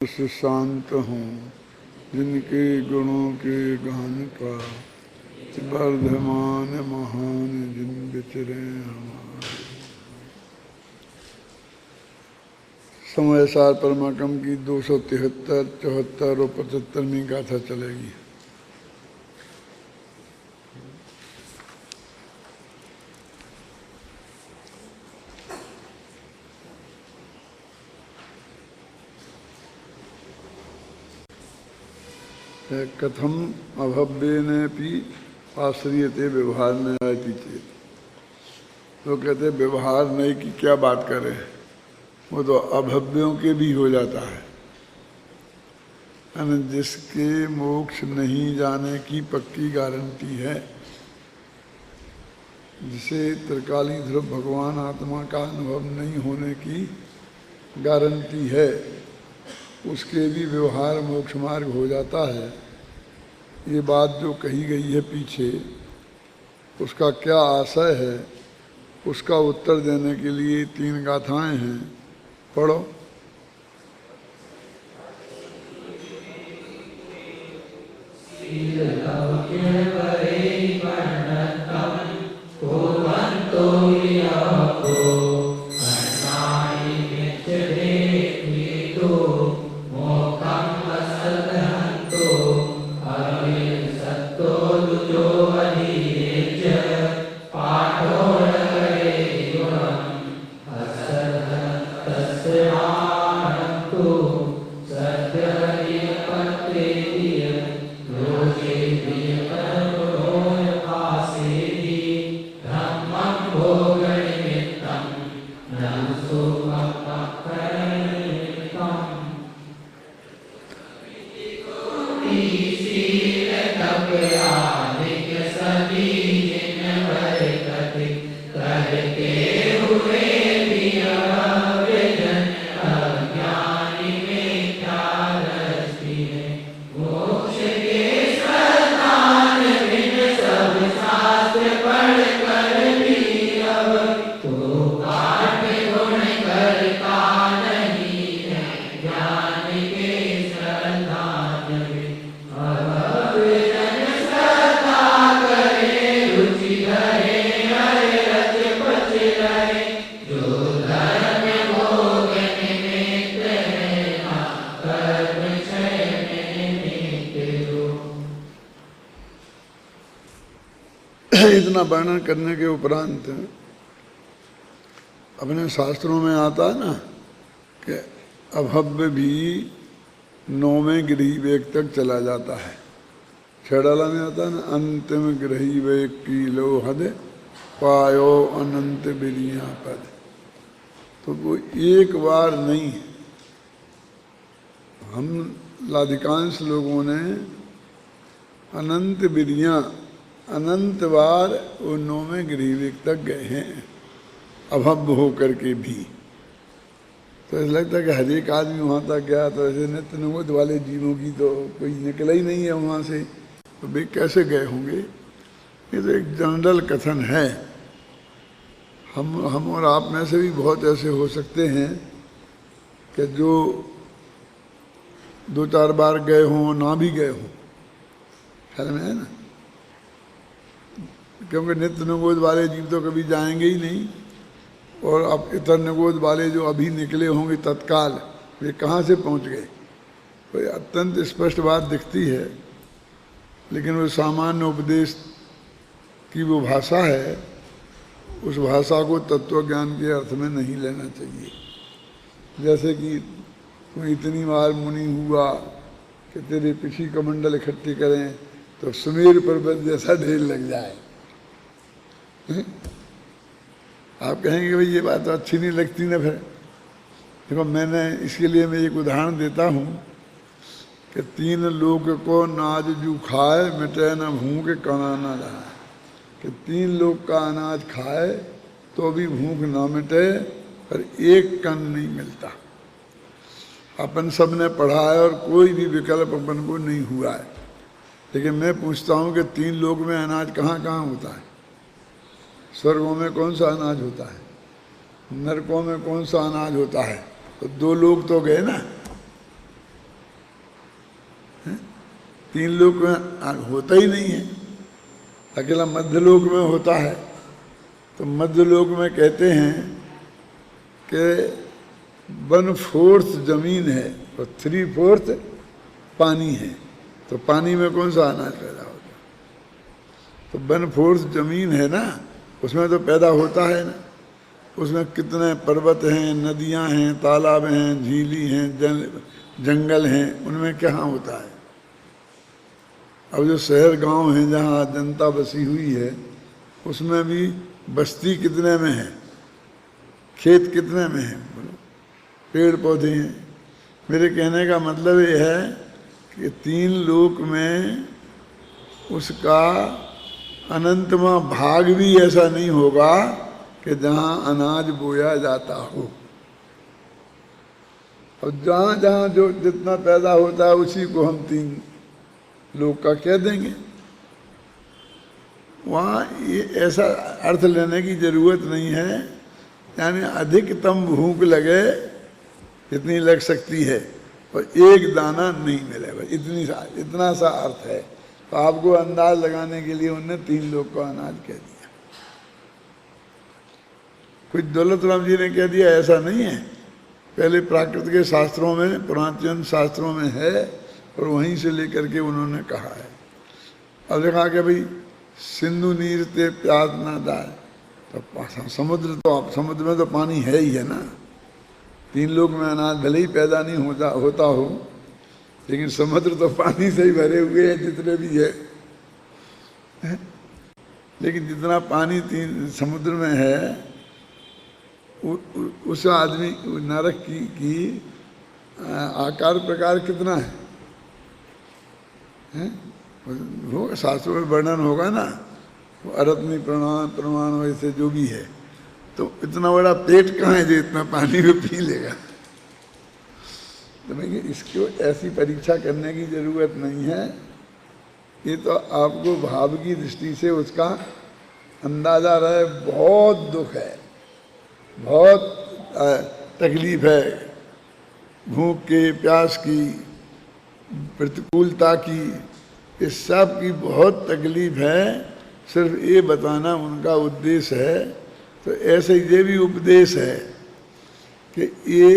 से शांत हूँ, जिनके गुणों के गान का वर्धमान महान जिन विचरे हमारे। समय सार परमाकम की 273, 74 और 75वीं गाथा चलेगी। कथम अभव्येनेपि आश्रियते व्यवहार में आए पीछे तो कहते व्यवहार नहीं की क्या बात करें, वो तो अभव्यों के भी हो जाता है। जिसके मोक्ष नहीं जाने की पक्की गारंटी है, जिसे त्रिकाली ध्रुव भगवान आत्मा का अनुभव नहीं होने की गारंटी है, उसके भी व्यवहार मोक्ष मार्ग हो जाता है। ये बात जो कही गई है पीछे, उसका क्या आशय है, उसका उत्तर देने के लिए 3 गाथाएं हैं। पढ़ो। इतना वर्णन करने के उपरांत अपने शास्त्रों में आता है ना कि अभव्य भी 9वें गृहीवेग तक चला जाता है। छेड़ाला में आता है ना, अंतिम गृहीवेग की लो हद पायो अनंत बिरिया पद। तो वो एक बार नहीं, हम लाधिकांश लोगों ने अनंत बिरिया, अनंत बार वो 9वें गृहीवेग तक गए हैं अभव्य होकर के भी। तो ऐसा लगता है कि हर एक आदमी वहाँ तक गया, तो ऐसे नित्य निगोद वाले जीवों की तो कोई निकला ही नहीं है वहाँ से, तो वे कैसे गए होंगे। ये तो एक जनरल कथन है। हम और आप में से भी बहुत ऐसे हो सकते हैं कि जो 2-4 बार गए हों, ना भी गए हों, ख्याल में है ना। क्योंकि नित्य निगोद वाले जीव तो कभी जाएंगे ही नहीं, और अब इतर निगोद वाले जो अभी निकले होंगे तत्काल, वे कहाँ से पहुँच गए। तो अत्यंत स्पष्ट बात दिखती है, लेकिन वो सामान्य उपदेश की वो भाषा है, उस भाषा को तत्व ज्ञान के अर्थ में नहीं लेना चाहिए। जैसे कि तू इतनी बार मुनि हुआ कि तेरे पिछी कमंडल इकट्ठी करें तो सुमेर पर्वत जैसा ढेर लग जाए। आप कहेंगे भाई ये बात तो अच्छी नहीं लगती ना। फिर देखो, मैंने इसके लिए मैं एक उदाहरण देता हूँ कि 3 लोग को नाज जू खाए, मिटे न भूख कणा न रहा। कि 3 लोग का अनाज खाए तो भी भूख ना मिटे, पर एक कण नहीं मिलता। अपन सब ने पढ़ा है और कोई भी विकल्प अपन को नहीं हुआ है। लेकिन मैं पूछता हूँ कि 3 लोक में अनाज कहाँ कहाँ होता है? स्वर्गों में कौन सा अनाज होता है? नरकों में कौन सा अनाज होता है? तो 2 लोग तो गए ना। तीन लोक में होता ही नहीं है, अकेला मध्यलोक में होता है। तो मध्यलोक में कहते हैं कि 1/4 जमीन है और 3/4 पानी है। तो पानी में कौन सा अनाज पैदा होता है? तो 1/4 जमीन है ना, उसमें तो पैदा होता है ना। उसमें कितने पर्वत हैं, नदियां हैं, तालाब हैं, झीली हैं, जंगल हैं, उनमें क्या होता है? अब जो शहर गांव हैं जहाँ जनता बसी हुई है, उसमें भी बस्ती कितने में है, खेत कितने में है, बोलो, पेड़ पौधे हैं। मेरे कहने का मतलब ये है कि 3 लोक में उसका अनंतमा भाग भी ऐसा नहीं होगा कि जहाँ अनाज बोया जाता हो। और जहाँ जहाँ जो जितना पैदा होता है उसी को हम 3 लोक का कह देंगे। वहाँ ये ऐसा अर्थ लेने की जरूरत नहीं है, यानी अधिकतम भूख लगे जितनी लग सकती है और एक दाना नहीं मिलेगा, इतना सा अर्थ है। तो आपको अंदाज लगाने के लिए उन्होंने 3 लोग का अनाज कह दिया। कुछ दौलत राम जी ने कह दिया ऐसा नहीं है, पहले प्राकृत के शास्त्रों में, पुरातन शास्त्रों में है और वहीं से लेकर के उन्होंने कहा है। अब देखा कि भाई सिंधु नीर ते प्यास ना दाए, तो समुद्र में तो पानी है ही है ना। 3 लोग में अनाज भले ही पैदा नहीं होता हो, लेकिन समुद्र तो पानी से ही भरे हुए हैं जितने भी है। लेकिन जितना पानी समुद्र में है, उस आदमी नरक की आकार प्रकार कितना है? होगा, शास्त्रों में वर्णन होगा ना, वो अरत्नी प्रमाण वैसे जो भी है। तो इतना बड़ा पेट कहाँ है जो इतना पानी में पी लेगा? तो मैं इसको ऐसी परीक्षा करने की जरूरत नहीं है। ये तो आपको भाव की दृष्टि से उसका अंदाजा रहे। बहुत दुख है, बहुत तकलीफ है, भूख के, प्यास की, प्रतिकूलता की, इस सब की बहुत तकलीफ है। सिर्फ ये बताना उनका उद्देश्य है। तो ऐसे ये भी उपदेश है कि ये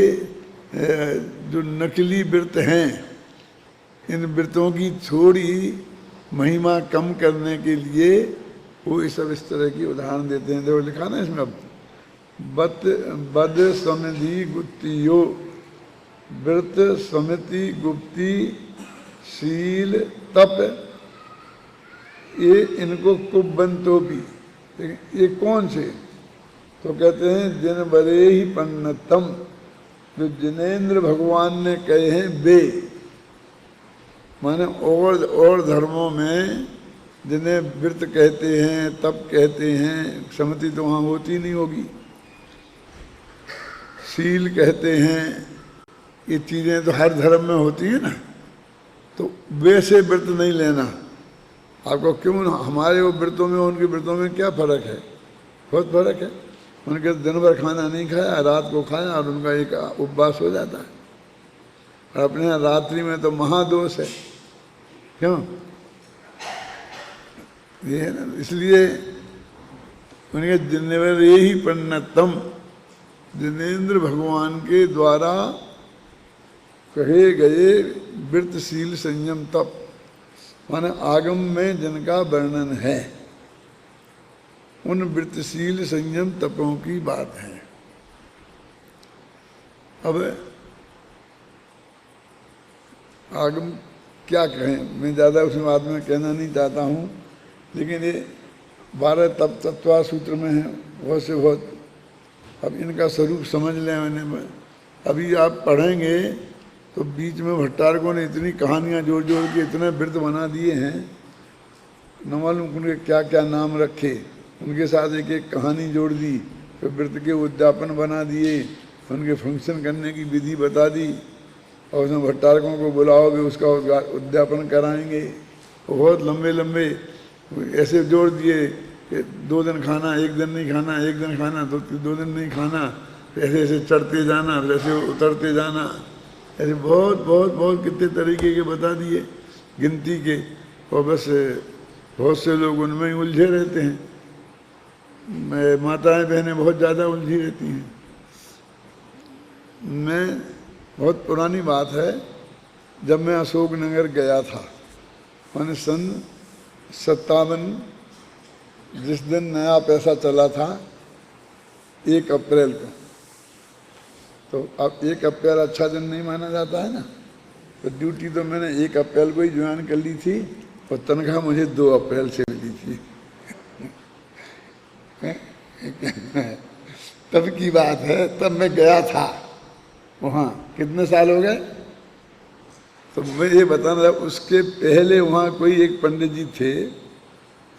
जो नकली व्रत हैं, इन व्रतों की थोड़ी महिमा कम करने के लिए वो इस तरह की उदाहरण देते हैं। देखो लिखा ना इसमें, अब बद समिधि गुप्तियो, व्रत समिति गुप्ती शील तप, ये इनको कुबंतो भी। ये कौन से? तो कहते हैं जिन बरे ही पन्नतम, जो जिनेन्द्र भगवान ने कहे हैं वे, माने और धर्मों में जिन्हें व्रत कहते हैं, तप कहते हैं, समति तो वहाँ होती नहीं होगी, शील कहते हैं, ये चीज़ें तो हर धर्म में होती है ना। तो वैसे व्रत नहीं लेना। आपको क्यों, हमारे वो व्रतों में उनके व्रतों में क्या फ़र्क है? बहुत फ़र्क है। उनके दिन भर खाना नहीं खाया, रात को खाया और उनका एक उपवास हो जाता है। और अपने यहाँ रात्रि में तो महादोष है। क्यों? ये है ना, इसलिए उनके जिन्नेवर ये ही पन्नतम, जिनेन्द्र भगवान के द्वारा कहे गए व्रतशील संयम तप, माने आगम में जिनका वर्णन है, उन व्रतशील संयम तपों की बात है। अब आगम क्या कहें, मैं ज़्यादा उस बात में कहना नहीं चाहता हूँ, लेकिन ये 12 तप तत्वा सूत्र में है बहुत से बहुत। अब इनका स्वरूप समझ लें। मैंने अभी आप पढ़ेंगे तो बीच में भट्टारकों ने इतनी कहानियाँ जोड़ जोड़ के इतने व्रत बना दिए हैं, न मालूम उनके क्या क्या नाम रखे, उनके साथ एक एक कहानी जोड़ दी, फिर व्रत के उद्यापन बना दिए, उनके फंक्शन करने की विधि बता दी, और उसमें भट्टारकों को बुलाओगे उसका उद्यापन कराएंगे। बहुत लंबे लंबे ऐसे जोड़ दिए कि 2 दिन खाना, 1 दिन नहीं खाना, 1 दिन खाना, 2 दिन नहीं खाना, ऐसे ऐसे चढ़ते जाना, ऐसे उतरते जाना। ऐसे बहुत बहुत बहुत कितने तरीके के बता दिए गिनती के, और बस बहुत से लोग उनमें ही उलझे रहते हैं। माताएं बहनें बहुत ज़्यादा उलझी रहती हैं। मैं बहुत पुरानी बात है, जब मैं अशोकनगर गया था, मैंने सन 57, जिस दिन नया पैसा चला था 1 अप्रैल को, तो अब 1 अप्रैल अच्छा दिन नहीं माना जाता है ना, तो ड्यूटी तो मैंने 1 अप्रैल को ही ज्वाइन कर ली थी और तनख्वाह मुझे 2 अप्रैल से मिली थी। तब की बात है, तब मैं गया था वहाँ। कितने साल हो गए? तो मैं ये बताना, उसके पहले वहाँ कोई एक पंडित जी थे,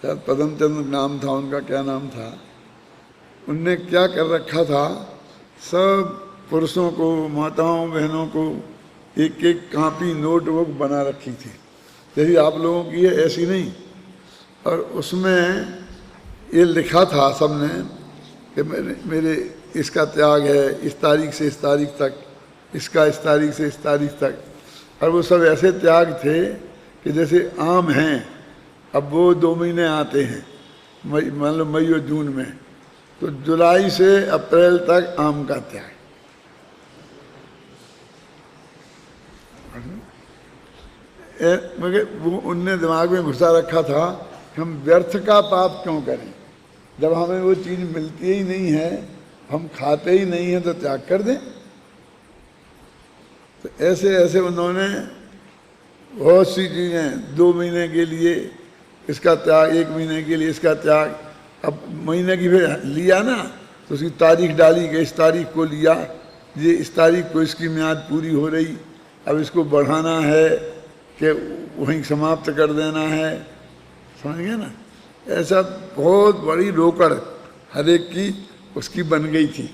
शायद पदमचंद नाम था उनका, क्या नाम था, उनने क्या कर रखा था, सब पुरुषों को, माताओं बहनों को एक एक कॉपी नोटबुक बना रखी थी, जैसी आप लोगों की है ऐसी नहीं। और उसमें ये लिखा था सबने कि मेरे इसका त्याग है इस तारीख से इस तारीख तक, इसका इस तारीख से इस तारीख तक। और वो सब ऐसे त्याग थे कि जैसे आम हैं, अब वो 2 महीने आते हैं, मान लो मई और जून में, तो जुलाई से अप्रैल तक आम का त्याग। मगर वो उनने दिमाग में घुसा रखा था कि हम व्यर्थ का पाप क्यों करें, जब हमें वो चीज़ मिलती ही नहीं है, हम खाते ही नहीं हैं, तो त्याग कर दें। तो ऐसे ऐसे उन्होंने बहुत सी चीज़ें, 2 महीने के लिए इसका त्याग, 1 महीने के लिए इसका त्याग। अब महीने की फिर लिया ना, तो उसकी तारीख डाली कि इस तारीख को लिया, ये इस तारीख को इसकी म्याद पूरी हो रही, अब इसको बढ़ाना है कि वहीं समाप्त कर देना है, समझ गए ना। ऐसा बहुत बड़ी रोकड़ हर एक की उसकी बन गई थी।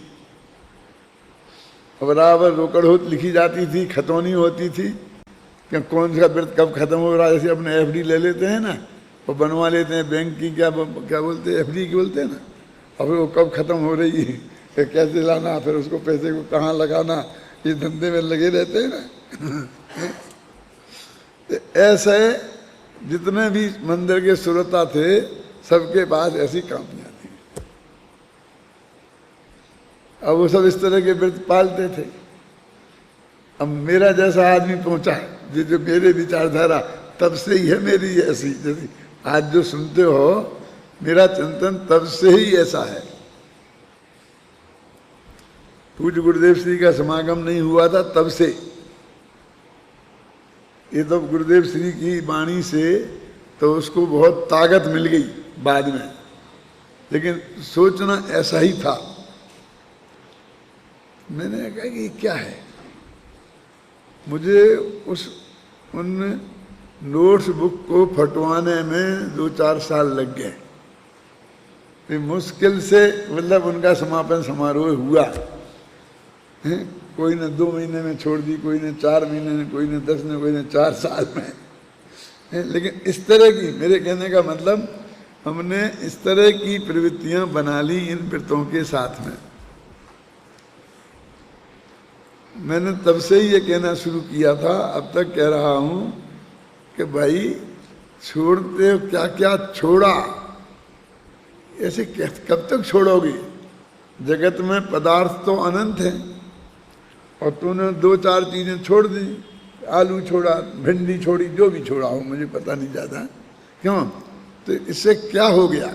बराबर रोकड़ हो लिखी जाती थी, खतौनी होती थी कि कौन सा व्रत कब खत्म हो रहा है। जैसे अपने एफडी ले लेते हैं ना, वो बनवा लेते हैं बैंक की, क्या बोलते हैं, एफडी की बोलते हैं ना, और फिर वो कब खत्म हो रही है, फिर कैसे लाना, फिर उसको पैसे को कहाँ लगाना, ये धंधे में लगे रहते हैं ना। ऐसे जितने भी मंदिर के सुरता थे, सबके पास ऐसी कामियां थी। अब वो सब इस तरह के व्रत पालते थे। अब मेरा जैसा आदमी पहुंचा, जो मेरे विचारधारा, तब से ही है मेरी ऐसी, जैसे आज जो सुनते हो, मेरा चिंतन तब से ही ऐसा है। पूज्य गुरुदेव श्री का समागम नहीं हुआ था तब से, ये तो गुरुदेव श्री की वाणी से तो उसको बहुत ताकत मिल गई बाद में, लेकिन सोचना ऐसा ही था। मैंने कहा कि क्या है, मुझे उन नोट्स बुक को फटवाने में 2-4 साल लग गए। फिर मुश्किल से मतलब उनका समापन समारोह हुआ है, कोई ने 2 महीने में छोड़ दी, कोई ने 4 महीने में, कोई ने 10 में, कोई ने 4 साल में। लेकिन इस तरह की, मेरे कहने का मतलब, हमने इस तरह की प्रवृत्तियां बना ली इन व्रतों के साथ में। मैंने तब से ही ये कहना शुरू किया था, अब तक कह रहा हूं कि भाई छोड़ते हो, क्या क्या छोड़ा, ऐसे कब तक छोड़ोगे? जगत में पदार्थ तो अनंत है, और तूने 2-4 चीजें छोड़ दी, आलू छोड़ा, भिंडी छोड़ी, जो भी छोड़ा हो, मुझे पता नहीं ज़्यादा, क्यों? तो इससे क्या हो गया?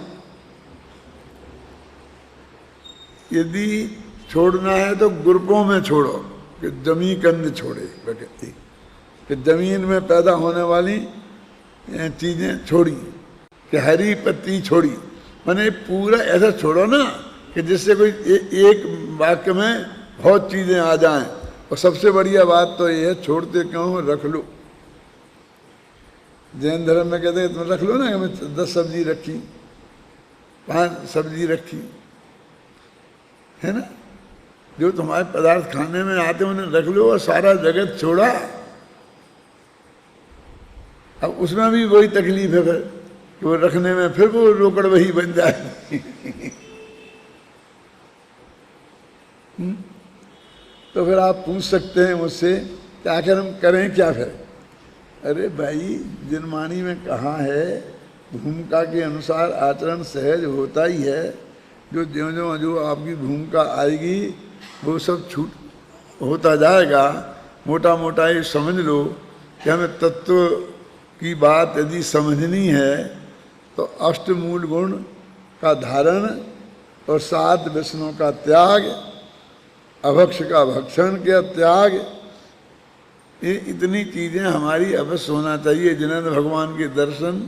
यदि छोड़ना है तो ग्रुपों में छोड़ो, कि जमी कंद छोड़े प्रकृति, कि जमीन में पैदा होने वाली चीजें छोड़ी, कि हरी पत्ती छोड़ी। मैंने पूरा ऐसा छोड़ो ना कि जिससे कोई एक वाक्य में बहुत चीजें आ जाएं। और सबसे बढ़िया बात तो ये है, छोड़ते क्यों हो, रख लो। जैन धर्म में कहते हैं तुम रख लो ना, हमें 10 सब्जी रखी, 5 सब्जी रखी है ना, जो तुम्हारे पदार्थ खाने में आते उन्हें रख लो, और सारा जगत छोड़ा। अब उसमें भी वही तकलीफ है फिर, कि वो रखने में फिर वो रोकड़ वही बन जाए। तो फिर आप पूछ सकते हैं मुझसे कि आखिर हम करें क्या फिर। अरे भाई, जिनमानी में कहा है भूमिका के अनुसार आचरण सहज होता ही है। जो जो आपकी भूमिका आएगी वो सब छूट होता जाएगा। मोटा मोटा ये समझ लो कि हमें तत्व की बात यदि समझनी है तो अष्टमूल गुण का धारण और 7 व्यसनों का त्याग, अभक्ष का भक्षण का त्याग, ये इतनी चीज़ें हमारी अवश्य होना चाहिए। जिनेंद्र भगवान के दर्शन,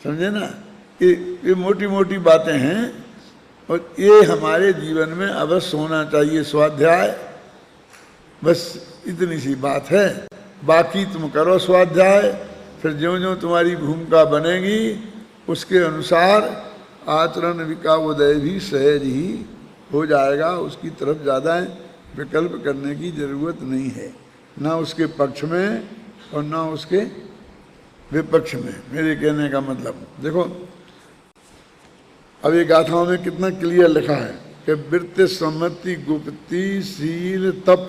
समझे ना, ये मोटी मोटी बातें हैं और ये हमारे जीवन में अवश्य होना चाहिए। स्वाध्याय, बस इतनी सी बात है। बाकी तुम करो स्वाध्याय, फिर ज्यों ज्यों तुम्हारी भूमिका बनेगी उसके अनुसार आचरण विकारोदय भी सहज ही हो जाएगा। उसकी तरफ ज़्यादा विकल्प करने की जरूरत नहीं है, ना उसके पक्ष में और ना उसके विपक्ष में। मेरे कहने का मतलब देखो, अब ये गाथाओं में कितना क्लियर लिखा है कि वृत्ति सम्मति गुप्ति शील तप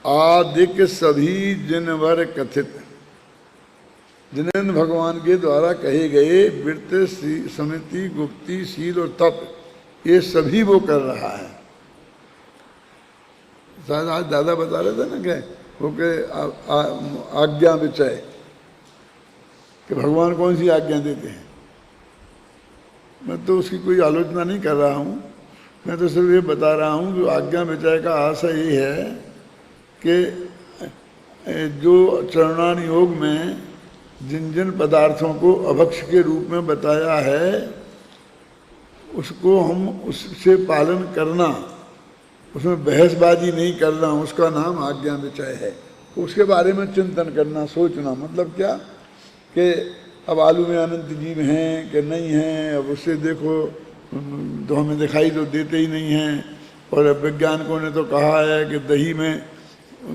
आदिक सभी जिनवर कथित। जिनेंद्र भगवान के द्वारा कहे गए वृत्ति समिति गुप्ति शील और तप, ये सभी वो कर रहा है। शायद आज दादा बता रहे थे ना कि वो के आज्ञा विचय, कि भगवान कौन सी आज्ञा देते हैं। मैं तो उसकी कोई आलोचना नहीं कर रहा हूँ, मैं तो सिर्फ ये बता रहा हूँ कि आज्ञा विचय का आशय ये है कि जो चरणान योग में जिन जिन पदार्थों को अभक्ष के रूप में बताया है उसको हम उससे पालन करना, उसमें बहसबाजी नहीं करना, उसका नाम आज्ञा विचय है। उसके बारे में चिंतन करना, सोचना। मतलब क्या कि अब आलू में अनंत जीव हैं कि नहीं हैं, अब उससे देखो तो हमें दिखाई तो देते ही नहीं हैं। और वैज्ञानिकों ने तो कहा है कि दही में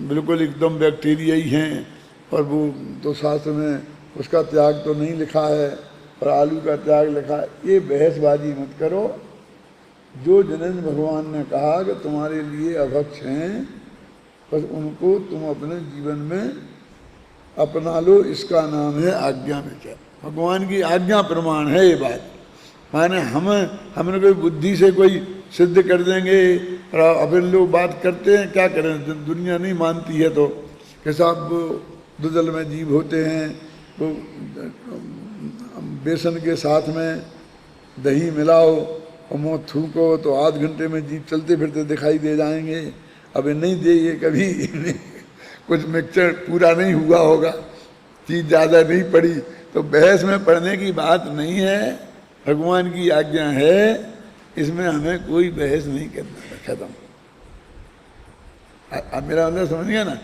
बिल्कुल एकदम बैक्टीरिया ही हैं, और वो तो शास्त्र में उसका त्याग तो नहीं लिखा है और आलू का त्याग लिखा है। ये बहसबाजी मत करो। जो जिनेंद्र भगवान ने कहा कि तुम्हारे लिए अभक्ष हैं, बस उनको तुम अपने जीवन में अपना लो, इसका नाम है आज्ञा विचय। भगवान की आज्ञा प्रमाण है ये बात। माने हमने कोई बुद्धि से कोई सिद्ध कर देंगे और अपन लोग बात करते हैं, क्या करें, दुनिया नहीं मानती है तो कि साहब दुदल में जीव होते हैं, तो बेसन के साथ में दही मिलाओ और मुँह थूको तो आध घंटे में जीव चलते फिरते दिखाई दे जाएंगे। अब नहीं दे, ये कभी कुछ मिक्सचर पूरा नहीं हुआ होगा, चीज़ ज़्यादा नहीं पड़ी, तो बहस में पढ़ने की बात नहीं है। भगवान की आज्ञा है, इसमें हमें कोई बहस नहीं करना, खत्म। अब मेरा अंदर समझ गया ना,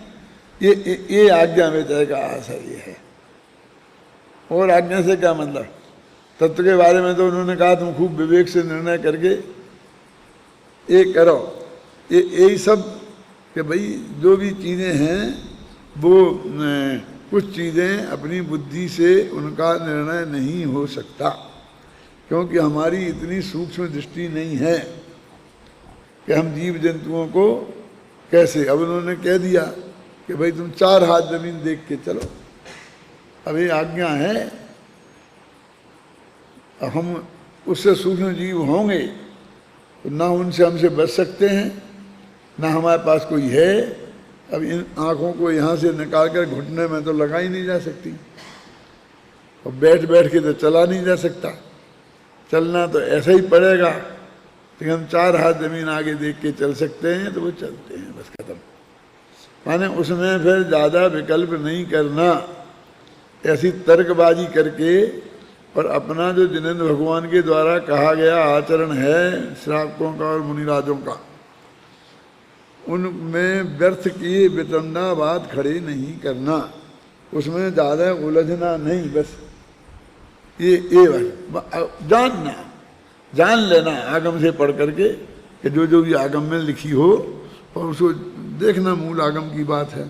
ये आज्ञा विचय का आशय ये है। और आज्ञा से क्या मतलब, तत्व के बारे में तो उन्होंने कहा तुम खूब विवेक से निर्णय करके ये करो। यही सब कि भाई जो भी चीज़ें हैं वो कुछ चीज़ें अपनी बुद्धि से उनका निर्णय नहीं हो सकता, क्योंकि हमारी इतनी सूक्ष्म दृष्टि नहीं है कि हम जीव जंतुओं को कैसे। अब उन्होंने कह दिया कि भाई तुम 4 हाथ जमीन देख के चलो, अब ये आज्ञा है। अब हम उससे सूक्ष्म जीव होंगे तो ना उनसे हमसे बच सकते हैं, ना हमारे पास कोई है। अब इन आँखों को यहाँ से निकाल कर घुटने में तो लगा ही नहीं जा सकती, और बैठ बैठ के तो चला नहीं जा सकता, चलना तो ऐसा ही पड़ेगा। लेकिन हम 4 हाथ जमीन आगे देख के चल सकते हैं तो वो चलते हैं, बस खत्म। माने उसमें फिर ज़्यादा विकल्प नहीं करना, ऐसी तर्कबाजी करके। और अपना जो जिनेंद्र भगवान के द्वारा कहा गया आचरण है श्रावकों का और मुनिराजों का, उनमें व्यर्थ किए वितंडावाद खड़े नहीं करना, उसमें ज़्यादा उलझना नहीं। बस ये जानना, जान लेना आगम से पढ़ करके कि जो भी आगम में लिखी हो, और उसको देखना मूल आगम की बात है।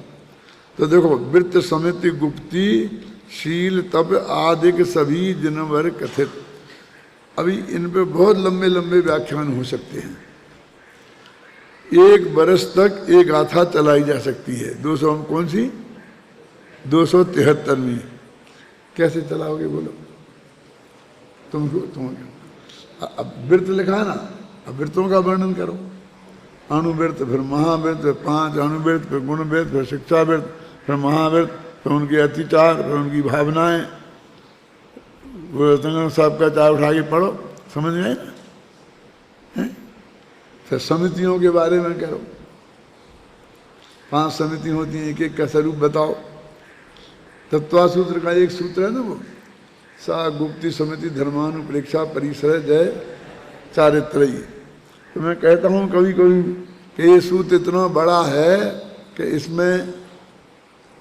तो देखो, वृत्त समिति गुप्ती शील तप आदि सभी जिनवर कथित। अभी इन पे बहुत लंबे लंबे व्याख्यान हो सकते हैं। 1 बरस तक एक गाथा चलाई जा सकती है। 200 कौन सी 273वीं कैसे चलाओगे बोलो? तुम अब व्रत लिखा ना, अब व्रतों का वर्णन करो। अणुव्रत, फिर महाव्रत, फिर 5 अणुव्रत, फिर गुणव्रत, फिर शिक्षा व्रत, फिर महाव्रत, फिर उनके अतिचार, फिर उनकी भावनाएं, वो रतन साहब का चार उठा के पढ़ो, समझ में आए ना? फिर समितियों के बारे में करो। 5 समिति होती हैं, एक एक का स्वरूप बताओ। तत्वा सूत्र का एक सूत्र है ना, वो सा गुप्ती समिति धर्मानुप्रेक्षा परिसर जय चारित्रयी। तो मैं कहता हूँ कभी कभी कि ये सूत्र इतना बड़ा है कि इसमें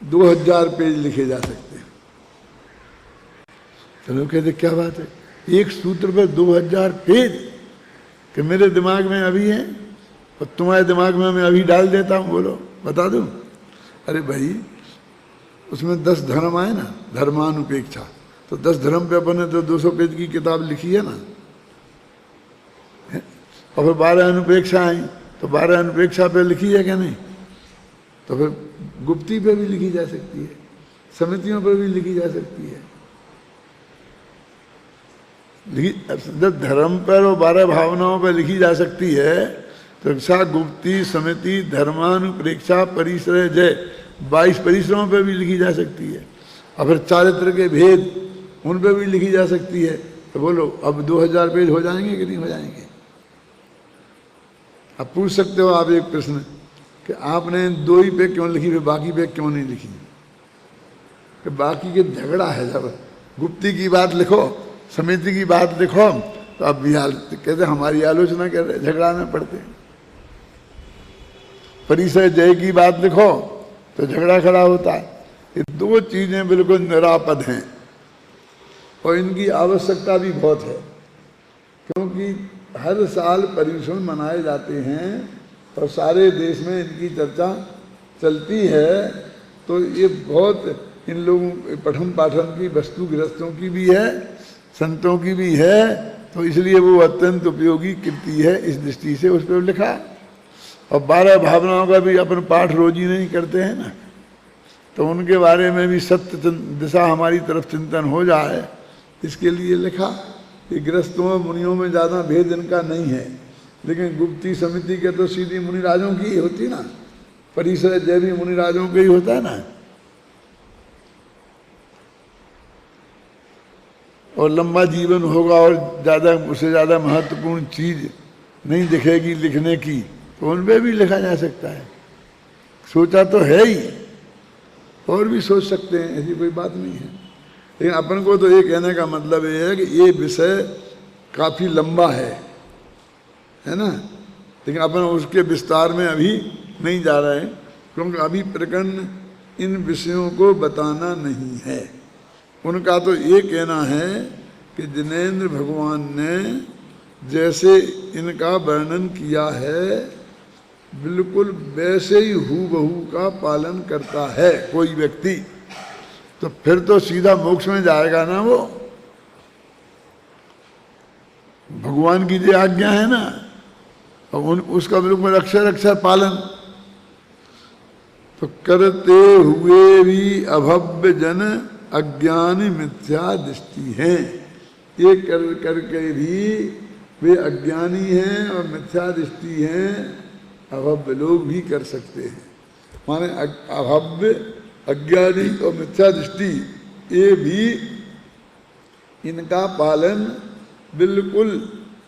2000 पेज लिखे जा सकते हैं। तो लोग कहते क्या बात है, एक सूत्र पर 2000 पेज, कि मेरे दिमाग में अभी है और तुम्हारे दिमाग में मैं अभी डाल देता हूँ, बोलो बता दूँ? अरे भाई उसमें 10 धर्म आए ना, धर्मानुपेक्षा, तो 10 धर्म पे अपन ने तो 200 पेज की किताब लिखी है ना। और फिर 12 अनुपेक्षा आई, तो 12 अनुपेक्षा पे लिखी है क्या नहीं? तो फिर गुप्ती पे भी लिखी जा सकती है, समितियों पर भी लिखी जा सकती है। जब धर्म पर और 12 भावनाओं पर लिखी जा सकती है, तो रक्षा गुप्ती समिति धर्मानुप्रेक्षा परिसर जय 22 परिसरों पर भी लिखी जा सकती है। और फिर चारित्र के भेद उन पर भी लिखी जा सकती है। तो बोलो अब 2000 पेज हो जाएंगे कि नहीं हो जाएंगे? अब पूछ सकते हो आप एक प्रश्न कि आपने 2 ही पे क्यों लिखी, फिर बाकी पे क्यों नहीं लिखी? कि बाकी के झगड़ा है, जब गुप्ती की बात लिखो, समिति की बात लिखो, तो अब भी कहते हमारी आलोचना कर रहे, झगड़ा में पड़ते। परिसर जय की बात लिखो तो झगड़ा खड़ा होता है। ये 2 चीजें बिल्कुल निरापद हैं और इनकी आवश्यकता भी बहुत है, क्योंकि हर साल पर्यूषण मनाए जाते हैं और सारे देश में इनकी चर्चा चलती है। तो ये बहुत इन लोगों पठन पाठन की वस्तु गृहस्थों की भी है, संतों की भी है, तो इसलिए वो अत्यंत उपयोगी कृति है, इस दृष्टि से उस पर लिखा। और 12 भावनाओं का भी अपन पाठ रोज ही नहीं करते हैं ना, तो उनके बारे में भी सत्य दिशा हमारी तरफ चिंतन हो जाए, इसके लिए लिखा। कि गृहस्थों और मुनियों में ज़्यादा भेद इनका नहीं है, लेकिन गुप्ती समिति के तो सीधी मुनिराजों की ही होती ना, परिसर जय भी मुनिराजों का ही होता है ना। और लंबा जीवन होगा और ज़्यादा उससे ज़्यादा महत्वपूर्ण चीज़ नहीं दिखेगी लिखने की, तो उन पर भी लिखा जा सकता है। सोचा तो है ही, और भी सोच सकते हैं, ऐसी कोई बात नहीं है। लेकिन अपन को तो ये कहने का मतलब ये है कि ये विषय काफ़ी लंबा है ना, लेकिन अपन उसके विस्तार में अभी नहीं जा रहे हैं, क्योंकि अभी प्रकरण इन विषयों को बताना नहीं है। उनका तो ये कहना है कि जिनेंद्र भगवान ने जैसे इनका वर्णन किया है, बिल्कुल वैसे ही हूबहू का पालन करता है कोई व्यक्ति, तो फिर तो सीधा मोक्ष में जाएगा ना वो। भगवान की जो आज्ञा है ना, और उसका बिल्कुल अक्षर अक्षर पालन, तो करते हुए भी अभव्य जन अज्ञानी मिथ्या दृष्टि हैं। ये कर करके भी वे अज्ञानी हैं और मिथ्या दृष्टि हैं, अभव्य लोग भी कर सकते हैं। माने अभव्य, अज्ञानी और मिथ्या दृष्टि, ये भी इनका पालन बिल्कुल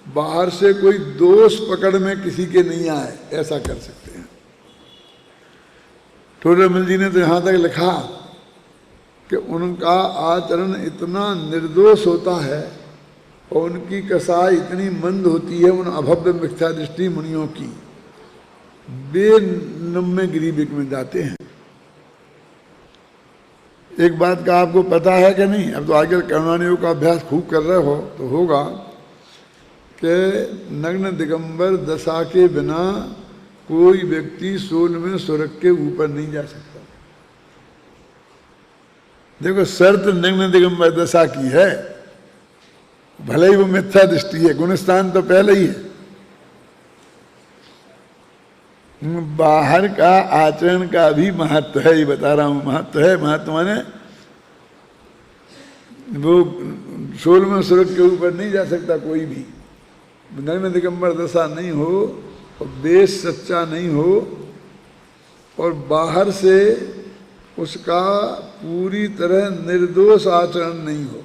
बाहर से कोई दोष पकड़ में किसी के नहीं आए, ऐसा कर सकते हैं। टोडरमल जी ने तो यहाँ तक लिखा कि उनका आचरण इतना निर्दोष होता है और उनकी कसाई इतनी मंद होती है उन अभव्य मिथ्या दृष्टि मुनियों की, वे निम्न गिरिबिक में जाते हैं। एक बात का आपको पता है कि नहीं, अब तो आजकल करुणान योग का अभ्यास खूब कर रहे हो तो होगा कि नग्न दिगंबर दशा के बिना कोई व्यक्ति 16वें स्वर्ग के ऊपर नहीं जा सकता। देखो शर्त नग्न दिगंबर दशा की है, भले ही वो मिथ्या दृष्टि है, गुणस्थान तो पहले ही है। बाहर का आचरण का भी महत्व है, ये बता रहा हूं। महत्व है, महत्व माने वो 16वें स्वर्ग के ऊपर नहीं जा सकता कोई भी। नग्न दिगंबर दशा नहीं हो और वेश सच्चा नहीं हो और बाहर से उसका पूरी तरह निर्दोष आचरण नहीं हो।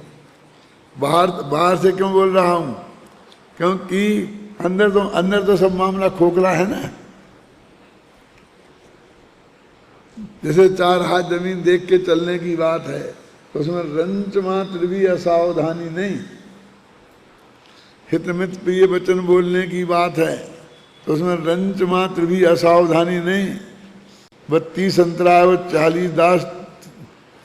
बाहर से क्यों बोल रहा हूं? क्योंकि अंदर तो सब मामला खोखला है ना। जैसे 4 हाथ जमीन देख के चलने की बात है तो उसमें रंच मात्र भी असावधानी नहीं। हितमित प्रिय वचन बोलने की बात है तो उसमें रंच मात्र भी असावधानी नहीं। 32 अंतराव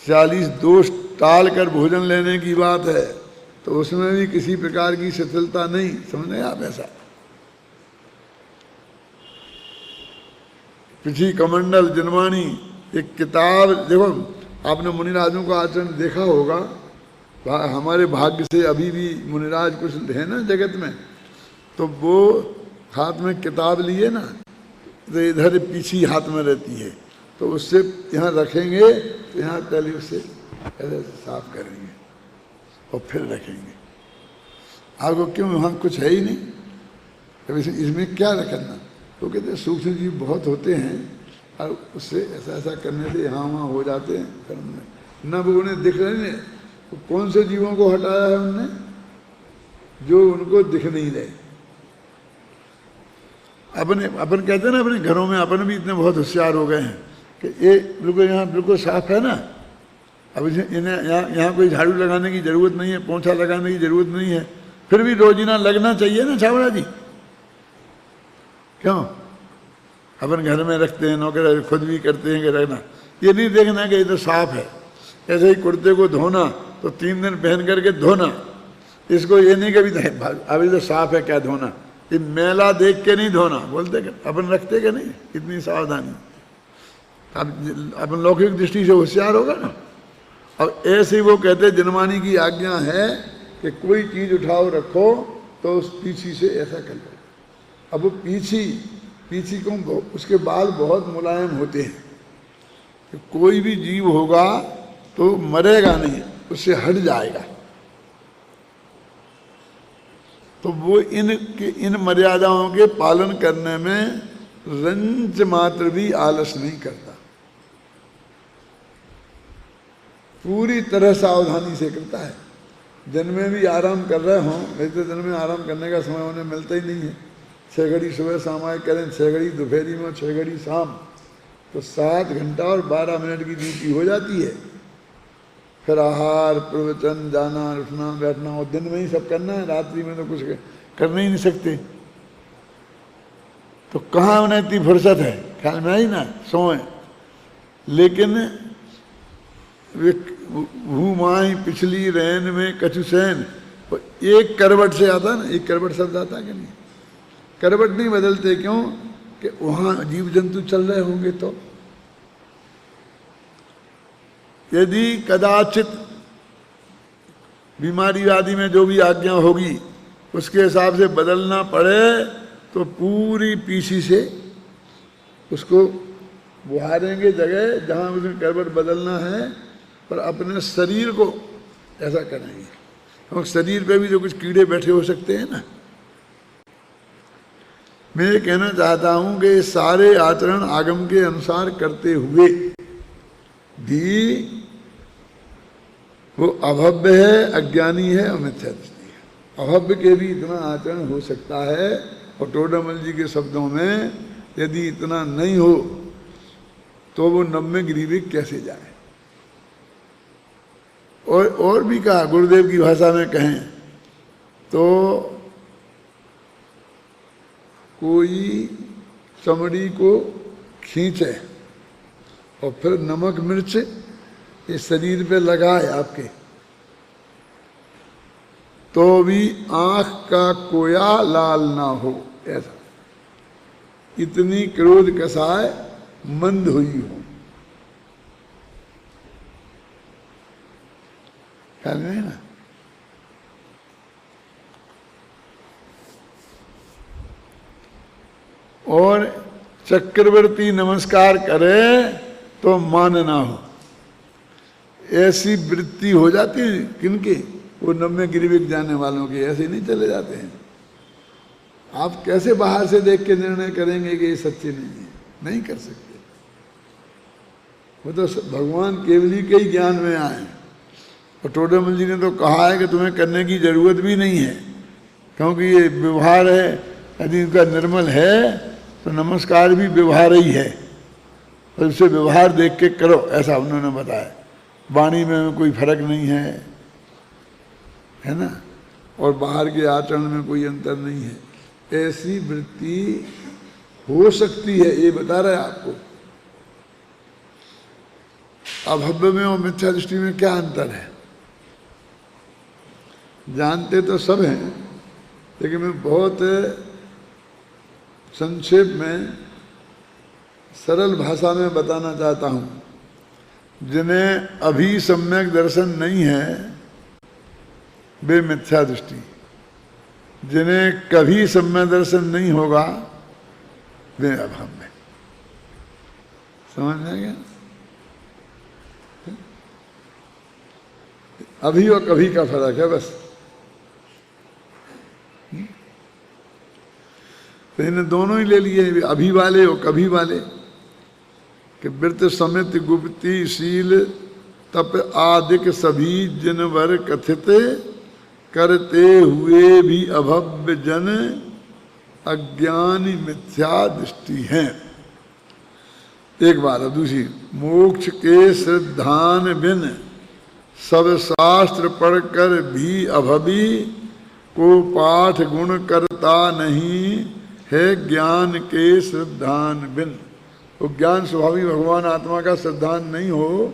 40 दोष टाल कर भोजन लेने की बात है तो उसमें भी किसी प्रकार की शिथिलता नहीं। समझे आप? ऐसा पिछी कमंडल जनवाणी एक किताब देखो। आपने मुनिराजों का आचरण देखा होगा। हमारे भाग्य से अभी भी मुनिराज कुछ है ना जगत में, तो वो हाथ में किताब लिए ना तो इधर पीछी हाथ में रहती है, तो उससे यहाँ रखेंगे तो यहाँ पहले उससे ऐसे साफ करेंगे और फिर रखेंगे। आपको क्यों? वहाँ कुछ है ही नहीं, अब इसमें क्या रखना? तो कहते सूक्ष्म जीव बहुत होते हैं और उससे ऐसा ऐसा करने से यहाँ वहाँ हो जाते हैं कर्म में। न वो उन्हें दिख रहे हैं, तो कौन से जीवों को हटाया है उनने? जो उनको दिख नहीं रहे। अपन कहते हैं ना अपने घरों में, अपन भी इतने बहुत होशियार हो गए हैं कि ये बिल्कुल यहाँ बिल्कुल साफ है ना। अब इन्हें यहाँ कोई झाड़ू लगाने की जरूरत नहीं है, पोंछा लगाने की जरूरत नहीं है, फिर भी रोजीना लगना चाहिए ना छावड़ा जी। क्यों? अपन घर में रखते हैं, नौकर खुद भी करते हैं कि रखना। ये नहीं देखना कि ये तो साफ है। ऐसे ही कुर्ते को धोना तो 3 दिन पहन करके धोना। इसको ये नहीं कभी अभी तो साफ है क्या धोना, ये मेला देख के नहीं धोना। बोलते कि अपन रखते कि नहीं इतनी सावधानी? अब अपन लौकिक दृष्टि से होशियार होगा ना। अब ऐसे ही वो कहते जनवाणी की आज्ञा है कि कोई चीज उठाओ रखो तो उस पीछी से ऐसा कर लो। अब वो पीछी को उसके बाल बहुत मुलायम होते हैं, तो कोई भी जीव होगा तो मरेगा नहीं, उससे हट जाएगा। तो वो इन मर्यादाओं के पालन करने में रंच मात्र भी आलस नहीं करता, पूरी तरह सावधानी से करता है। दिन में भी आराम कर रहे हों, नहीं तो दिन में आराम करने का समय उन्हें मिलता ही नहीं है। 6 घड़ी सुबह सामायिक करें, 6 घड़ी दोपहरी में, 6 घड़ी शाम, तो 7 घंटा और 12 मिनट की ड्यूटी हो जाती है। फिर आहार, प्रवचन, जाना, उठना, बैठना, और दिन में ही सब करना है, रात्रि में तो कुछ करने ही नहीं सकते। तो कहाँ उन्हें इतनी फुर्सत है? ख्याल में आई ना, सोए। लेकिन भूमाई पिछली रैन में कछुसैन, एक करवट से आता ना, एक करवट शब्द आता कि नहीं? करवट नहीं बदलते, क्यों? कि वहां जीव जंतु चल रहे होंगे। तो यदि कदाचित बीमारी आदि में जो भी आज्ञा होगी उसके हिसाब से बदलना पड़े तो पूरी पीछी से उसको बुहारेंगे जगह जहां उसमें करवट बदलना है, पर अपने शरीर को ऐसा करेंगे। क्योंकि शरीर पे भी तो कुछ कीड़े बैठे हो सकते हैं ना। मैं ये कहना चाहता हूं कि सारे आचरण आगम के अनुसार करते हुए भी वो अभव्य है, अज्ञानी है और मिथ्या दृष्टि है। अभव्य के भी इतना आचरण हो सकता है, और टोडामल जी के शब्दों में यदि इतना नहीं हो तो वो नम्य ग्रीविक कैसे जाए। और भी कहा, गुरुदेव की भाषा में कहें तो कोई चमड़ी को खींचे और फिर नमक मिर्च ये शरीर पे लगाए आपके, तो भी आंख का कोया लाल ना हो, ऐसा। इतनी क्रोध कसाय मंद हुई हो। ख्याल में ना? और चक्रवर्ती नमस्कार करे तो मान ना हो, ऐसी वृत्ति हो जाती है किनकी? वो नम्य गिरिविक जाने वालों की। ऐसे नहीं चले जाते हैं। आप कैसे बाहर से देख के निर्णय करेंगे कि ये सच्ची नहीं है? नहीं कर सकते। वो तो भगवान केवली के ही ज्ञान में आए। और टोडरमल जी ने तो कहा है कि तुम्हें करने की जरूरत भी नहीं है, क्योंकि ये व्यवहार है, यदि इनका निर्मल है तो नमस्कार भी व्यवहार ही है, और उससे व्यवहार देख के करो, ऐसा उन्होंने बताया। वाणी में कोई फर्क नहीं है ना, और बाहर के आचरण में कोई अंतर नहीं है। ऐसी वृत्ति हो सकती है, ये बता रहे आपको। अभव्य में और मिथ्या दृष्टि में क्या अंतर है? जानते तो सब हैं, लेकिन मैं बहुत संक्षेप में सरल भाषा में बताना चाहता हूँ। जिन्हें अभी सम्यक दर्शन नहीं है वे मिथ्या दृष्टि, जिन्हें कभी सम्यक दर्शन नहीं होगा वे अभव्य। समझ में आ गया? अभी और कभी का फर्क है बस। तो इन्हें दोनों ही ले लिए, अभी वाले और कभी वाले, कि वृत्त समित गुप्ती शील तप आदिक सभी जिनवर कथित करते हुए भी अभव्य जन अज्ञानी मिथ्या दृष्टि हैं। एक बात। अब दूसरी, मोक्ष के श्रद्धान बिन सब शास्त्र पढ़कर भी अभवी को पाठ गुण करता नहीं है ज्ञान के श्रद्धान बिन। तो ज्ञान स्वभावी भगवान आत्मा का श्रद्धान नहीं हो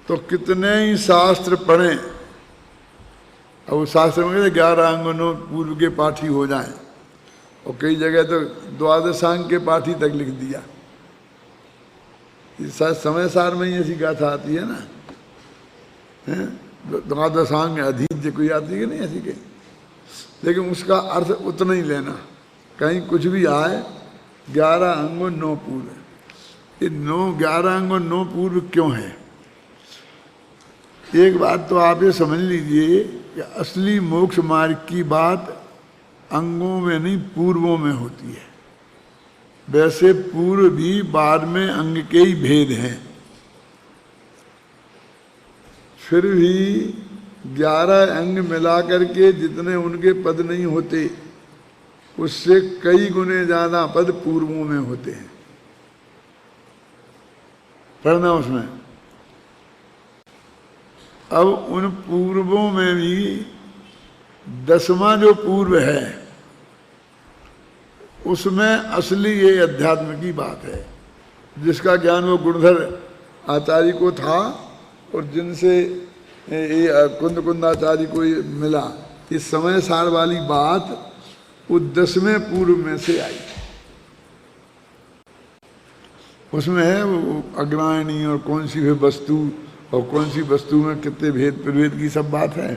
तो कितने ही शास्त्र पढ़ें, अब उस शास्त्र में कहते 11 अंगों पूर्व के पाठी हो जाएं, और कई जगह तो द्वादशांग के पाठी तक लिख दिया। इस समय सार में ही ऐसी गाथा आती है ना, द्वादशांग अधीज्य कोई आती है कि नहीं ऐसी कहीं, लेकिन उसका अर्थ उतना ही लेना। कहीं कुछ भी आए 11 अंगों 9 पूर्व, ये 11 अंगों 9 पूर्व क्यों है? एक बात तो आप ये समझ लीजिए कि असली मोक्ष मार्ग की बात अंगों में नहीं पूर्वों में होती है। वैसे पूर्व भी बाद में अंग के ही भेद हैं, फिर भी 11 अंग मिलाकर के जितने उनके पद नहीं होते उससे कई गुने ज्यादा पद पूर्वों में होते हैं। पढ़ना उसमें। अब उन पूर्वों में भी 10वां जो पूर्व है उसमें असली ये अध्यात्म की बात है, जिसका ज्ञान वो गुणधर आचार्य को था और जिनसे कुंद कुंदाचार्य को मिला। इस समय सार वाली बात वो 10वें पूर्व में से आई। उसमें है वो अग्रायणी और कौन सी भी वस्तु और कौन सी वस्तु में कितने भेद प्रभेद की सब बात है।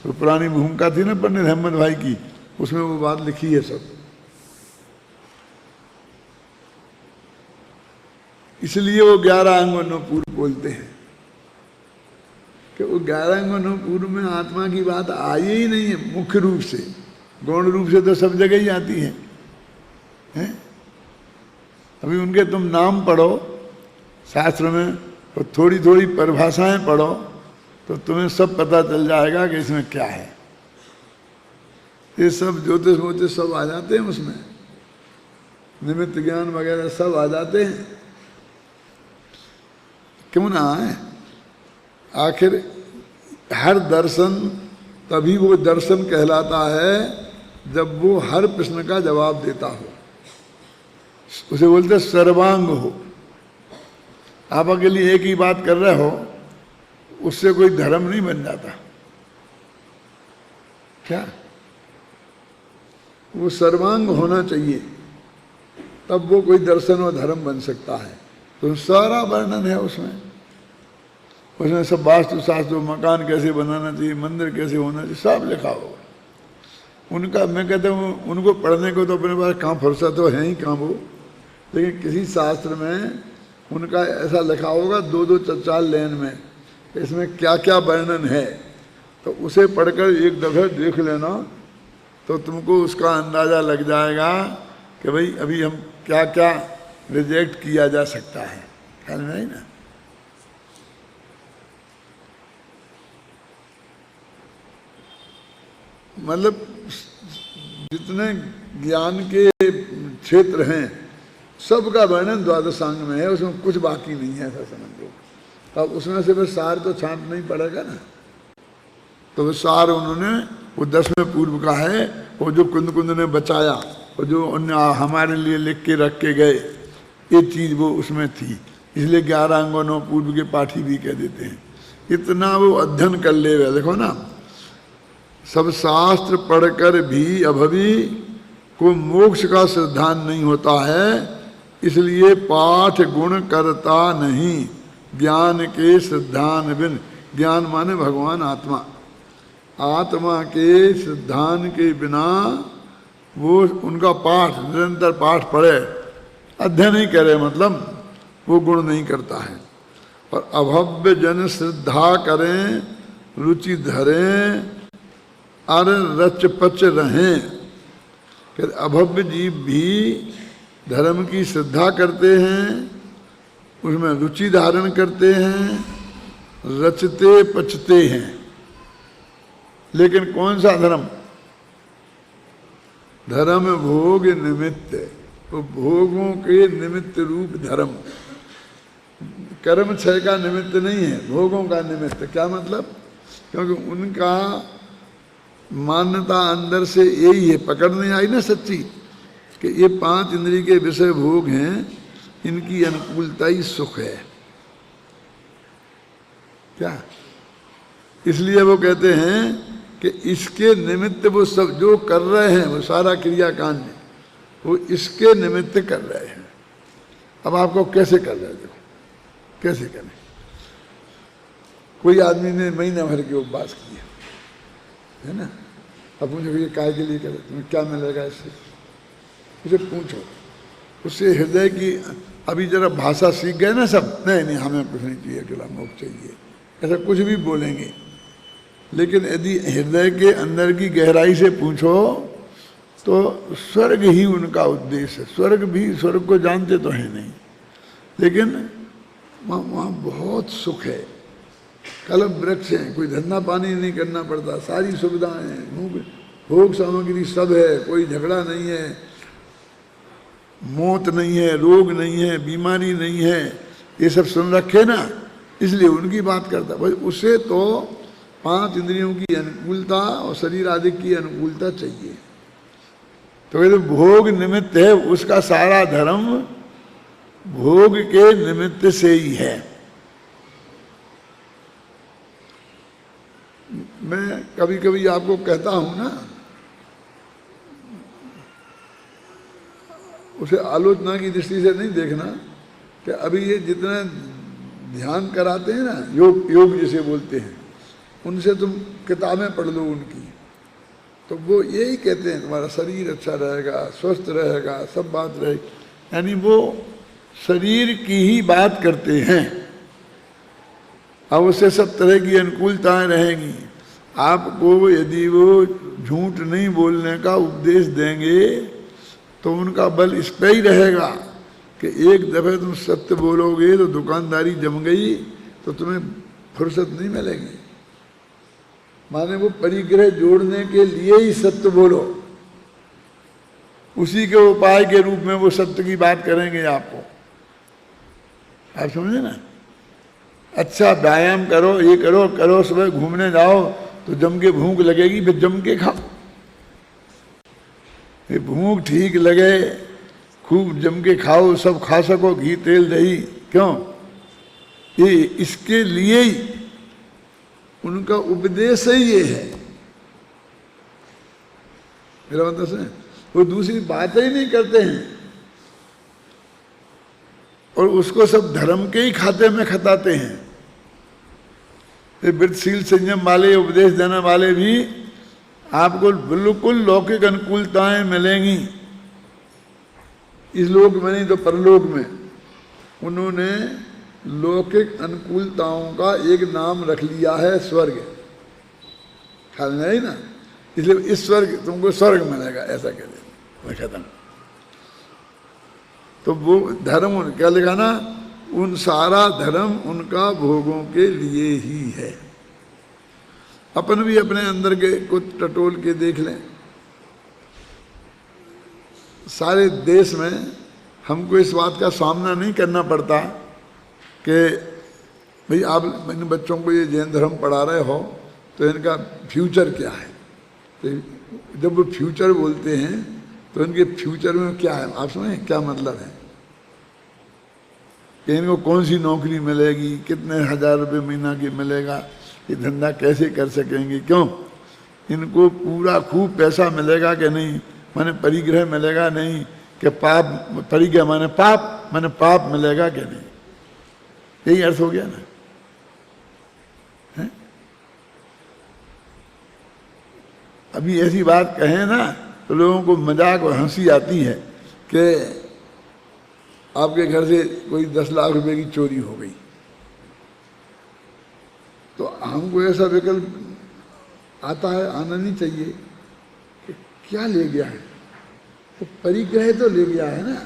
तो पुरानी भूमिका थी ना पंडित अहमद भाई की, उसमें वो बात लिखी है सब। इसलिए वो 11 अंगों 9 पूर्व बोलते हैं कि वो 11 अंगों 9 पूर्व में आत्मा की बात आई ही नहीं है मुख्य रूप से। गौण रूप से तो सब जगह ही आती है, हैं? अभी उनके तुम नाम पढ़ो शास्त्र में और थोड़ी थोड़ी परिभाषाएं पढ़ो तो तुम्हें सब पता चल जाएगा कि इसमें क्या है। ये सब ज्योतिष मोतिष सब आ जाते हैं उसमें, निमित्त ज्ञान वगैरह सब आ जाते हैं। क्यों ना आए? आखिर हर दर्शन तभी वो दर्शन कहलाता है जब वो हर प्रश्न का जवाब देता हो, उसे बोलते सर्वांग हो। आप अकेले एक ही बात कर रहे हो उससे कोई धर्म नहीं बन जाता। क्या? वो सर्वांग होना चाहिए, तब वो कोई दर्शन और धर्म बन सकता है। तो सारा वर्णन है उसमें सब वास्तु शास्त्र, मकान कैसे बनाना चाहिए, मंदिर कैसे होना चाहिए, सब लिखा होगा। उनका मैं कहता हूँ उनको पढ़ने को तो अपने पास कहाँ फुर्सत हो, है ही कहाँ वो, लेकिन किसी शास्त्र में उनका ऐसा लिखा होगा 2-2 4 लाइन में, इसमें क्या क्या वर्णन है, तो उसे पढ़कर एक दफ़े देख लेना तो तुमको उसका अंदाज़ा लग जाएगा कि भाई अभी हम क्या क्या रिजेक्ट किया जा सकता है। ख्याल में आई ना? मतलब जितने ज्ञान के क्षेत्र हैं सबका वर्णन द्वादशांग में है, उसमें कुछ बाकी नहीं है, ऐसा समझ लो। अब उसमें से फिर सार तो छांटना ही पड़ेगा ना, तो वो सार उन्होंने वो 10वें पूर्व का है, वो जो कुंद कुंद ने बचाया और जो उन्हें हमारे लिए लिख के रख के गए, ये चीज़ वो उसमें थी। इसलिए 11 अंगों 9 पूर्व के पाठी भी कह देते हैं। इतना वो अध्ययन कर ले हुए, देखो ना, सब शास्त्र पढ़कर भी अभवी को मोक्ष का सिद्धांत नहीं होता है, इसलिए पाठ गुण करता नहीं ज्ञान के सिद्धांत बिन। ज्ञान माने भगवान आत्मा, आत्मा के सिद्धांत के बिना वो उनका पाठ निरंतर पाठ पढ़े, अध्ययन ही करे, मतलब वो गुण नहीं करता है। और अभव्य जन श्रद्धा करें, रुचि धरें, अरे रच पच रहें। अभव्य जीव भी धर्म की श्रद्धा करते हैं, उसमें रुचि धारण करते हैं, रचते पचते हैं, लेकिन कौन सा धर्म? धर्म भोग निमित्त, वो भोगों के निमित्त रूप धर्म, कर्म क्षय का निमित्त नहीं है, भोगों का निमित्त। क्या मतलब? क्योंकि उनका मान्यता अंदर से यही है, पकड़ नहीं आई ना सच्ची, कि ये 5 इंद्रिय के विषय भोग हैं, इनकी अनुकूलता ही सुख है। क्या? इसलिए वो कहते हैं कि इसके निमित्त वो सब जो कर रहे हैं, वो सारा क्रियाकांड वो इसके निमित्त कर रहे हैं। अब आपको कैसे कर रहे हैं, देखो कैसे करें। कोई आदमी ने महीना भर के उपवास किया है ना, अब पूछो ये काय के लिए करे, तुम्हें क्या मिलेगा इससे? उसे पूछो, उससे हृदय की अभी जरा भाषा सीख गए ना सब, नहीं नहीं हमें कुछ नहीं चाहिए, अकेला मोक्ष चाहिए, ऐसा कुछ भी बोलेंगे। लेकिन यदि हृदय के अंदर की गहराई से पूछो तो स्वर्ग ही उनका उद्देश्य है। स्वर्ग भी, स्वर्ग को जानते तो है नहीं, लेकिन वहाँ बहुत सुख है, कल्प वृक्ष है, कोई धंधा पानी नहीं करना पड़ता, सारी सुविधाएं हैं, भोग सामग्री सब है, कोई झगड़ा नहीं है, मौत नहीं है, रोग नहीं है, बीमारी नहीं है, ये सब सुन रखे ना, इसलिए उनकी बात करता। भाई उसे तो 5 इंद्रियों की अनुकूलता और शरीर आदि की अनुकूलता चाहिए। तो ये भोग निमित्त है, उसका सारा धर्म भोग के निमित्त से ही है। मैं कभी कभी आपको कहता हूं ना, उसे आलोचना की दृष्टि से नहीं देखना, कि अभी ये जितना ध्यान कराते हैं ना, योग जिसे बोलते हैं, उनसे तुम किताबें पढ़ लो उनकी, तो वो यही कहते हैं तुम्हारा शरीर अच्छा रहेगा, स्वस्थ रहेगा, सब बात रहेगी, यानी वो शरीर की ही बात करते हैं। अब उससे सब तरह की अनुकूलताएं रहेंगी। आपको यदि वो झूठ नहीं बोलने का उपदेश देंगे तो उनका बल इस पे ही रहेगा कि एक दफ़े तुम सत्य बोलोगे तो दुकानदारी जम गई, तो तुम्हें फुर्सत नहीं मिलेगी। माने वो परिग्रह जोड़ने के लिए ही सत्य बोलो, उसी के उपाय के रूप में वो सत्य की बात करेंगे आपको। आप समझे ना? अच्छा व्यायाम करो, ये करो करो, सुबह घूमने जाओ तो जम के भूख लगेगी, फिर जम के खाओ। ये भूख ठीक लगे, खूब जम के खाओ, सब खा सको, घी तेल दही, क्यों? ये इसके लिए ही उनका उपदेश ही ये है। मेरा मतलब है, वो दूसरी बातें ही नहीं करते हैं और उसको सब धर्म के ही खाते में खताते हैं। ये वृत्तशील संयम वाले उपदेश देने वाले भी आपको बिल्कुल लौकिक अनुकूलताएं मिलेंगी, इस लोक में नहीं तो परलोक में उन्होंने लौकिक अनुकूलताओं का एक नाम रख लिया है स्वर्ग। ख्याल में आई ना, इसलिए इस स्वर्ग तुमको स्वर्ग मिलेगा ऐसा कह देते खत्म। तो वो धर्म क्या लिखा ना, उन सारा धर्म उनका भोगों के लिए ही है। अपन भी अपने अंदर के कुछ टटोल के देख लें। सारे देश में हमको इस बात का सामना नहीं करना पड़ता कि भाई आप इन बच्चों को ये जैन धर्म पढ़ा रहे हो तो इनका फ्यूचर क्या है। तो जब वो फ्यूचर बोलते हैं तो इनके फ्यूचर में क्या है आप सुने, क्या मतलब है कि इनको कौन सी नौकरी मिलेगी, कितने हजार रुपये महीना की मिलेगा, ये धंधा कैसे कर सकेंगे, क्यों इनको पूरा खूब पैसा मिलेगा कि नहीं, माने परिग्रह मिलेगा नहीं, कि पाप परिग्रह माने पाप मिलेगा कि नहीं, यही अर्थ हो गया ना है? अभी ऐसी बात कहें ना तो लोगों को मजाक और हंसी आती है कि आपके घर से कोई 10 लाख रुपए की चोरी हो गई तो हमको ऐसा विकल्प आता है, आना नहीं चाहिए कि क्या ले गया है, तो परिग्रह तो ले गया है ना,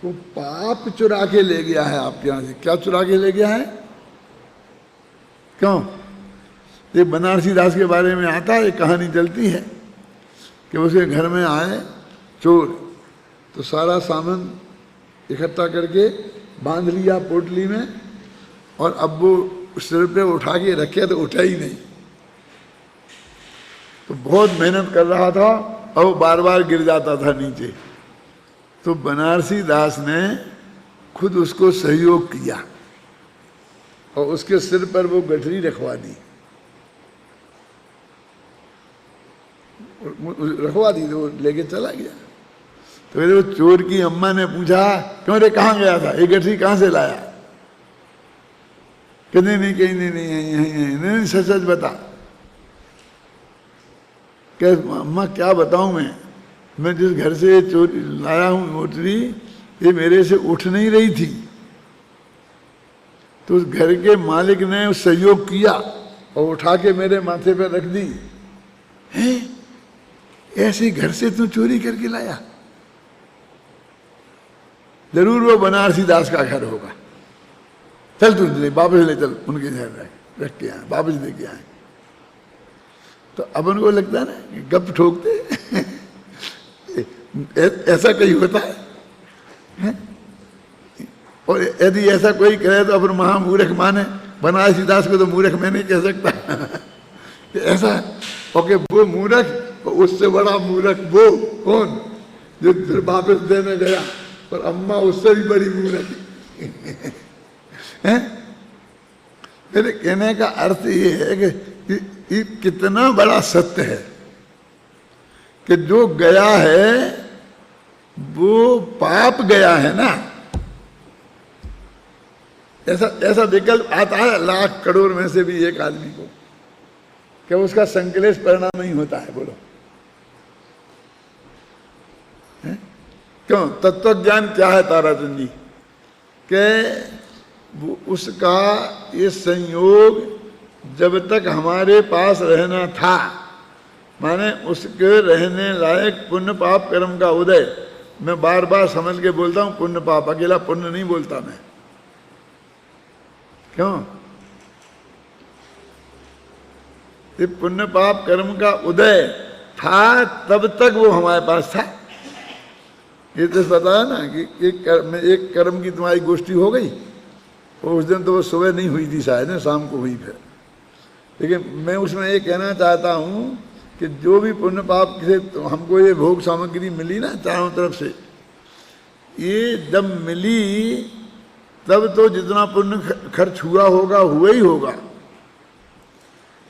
वो पाप चुरा के ले गया है आपके यहाँ से। क्या चुरा के ले गया है, क्यों? ये बनारसी दास के बारे में आता है, एक कहानी चलती है कि उसके घर में आए चोर, तो सारा सामान इकट्ठा करके बांध लिया पोटली में, और अब वो सिर पे उठा के रखे तो उठा ही नहीं। तो बहुत मेहनत कर रहा था और वो बार बार गिर जाता था नीचे। तो बनारसी दास ने खुद उसको सहयोग किया और उसके सिर पर वो गठरी रखवा दी, तो वो लेके चला गया। तो मेरे वो चोर की अम्मा ने पूछा, क्यों रे कहाँ गया था, ये गठरी कहाँ से लाया? कहते नहीं कहीं नहीं, सच सच बता। कह अम्मा क्या बताऊं मैं जिस घर से चोरी लाया हूं मोटरी, ये मेरे से उठ नहीं रही थी, तो उस घर के मालिक ने सहयोग किया और उठा के मेरे माथे पर रख दी। हैं, ऐसे घर से तू चोरी करके लाया? जरूर वो बनारसी दास का घर होगा, चल तू वापस ले चल, उनके घर रख के आए, वापस लेके आए। तो अपन को लगता है ना कि गप ठोकते ऐसा कहीं होता है? और यदि ऐसा कोई करे तो अपन महामूर्ख माने। बनारसी दास को तो मूर्ख मैं नहीं कह सकता कि ऐसा, ओके वो मूर्ख, उससे बड़ा मूर्ख वो कौन जो फिर वापस देने गया, और अम्मा उससे भी बड़ी मूर्ख है। मेरे कहने का अर्थ ये है कि ये कितना बड़ा सत्य है कि जो गया है वो पाप गया है ना। ऐसा विकल्प आता है लाख करोड़ में से भी एक आदमी को, क्या उसका संकलेश परिणाम नहीं होता है? बोलो है? क्यों? तत्व ज्ञान क्या है ताराचंद जी, कि उसका ये संयोग जब तक हमारे पास रहना था, माने उसके रहने लायक पुण्य पाप कर्म का उदय, मैं बार बार समझ के बोलता हूं पुण्य पाप, अकेला पुण्य नहीं बोलता मैं। क्यों? ये पुण्य पाप कर्म का उदय था तब तक वो हमारे पास था। ये तो पता है ना कि एक कर्म की तुम्हारी गोष्ठी हो गई, और उस दिन तो वो सुबह नहीं हुई थी शायद, ना शाम को हुई फिर। लेकिन मैं उसमें ये कहना चाहता हूँ कि जो भी पुण्य पाप से तो हमको ये भोग सामग्री मिली ना चारों तरफ से, ये जब मिली तब तो जितना पुण्य खर्च हुआ होगा हुआ ही होगा,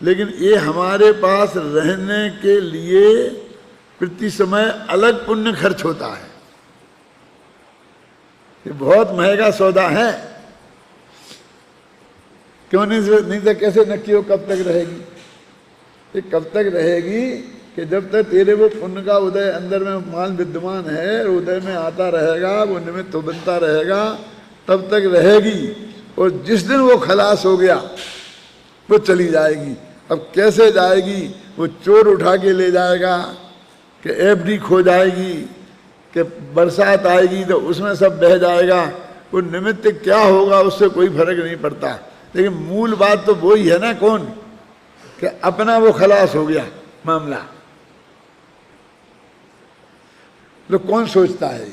लेकिन ये हमारे पास रहने के लिए प्रति समय अलग पुण्य खर्च होता है। ये बहुत महंगा सौदा है। क्यों नहीं तो कैसे नक्की हो कब तक रहेगी? ये कब तक रहेगी कि जब तक तेरे वो पुण्य का उदय अंदर में मान विद्यमान है, उदय में आता रहेगा, वो निमित्त तो बनता रहेगा, तब तक रहेगी। और जिस दिन वो खलास हो गया वो चली जाएगी। अब कैसे जाएगी? वो चोर उठा के ले जाएगा, कि एफडी खो जाएगी, कि बरसात आएगी तो उसमें सब बह जाएगा। वो निमित्त क्या होगा उससे कोई फर्क नहीं पड़ता, लेकिन मूल बात तो वही है ना, कौन कि अपना वो खलास हो गया मामला। तो कौन सोचता है?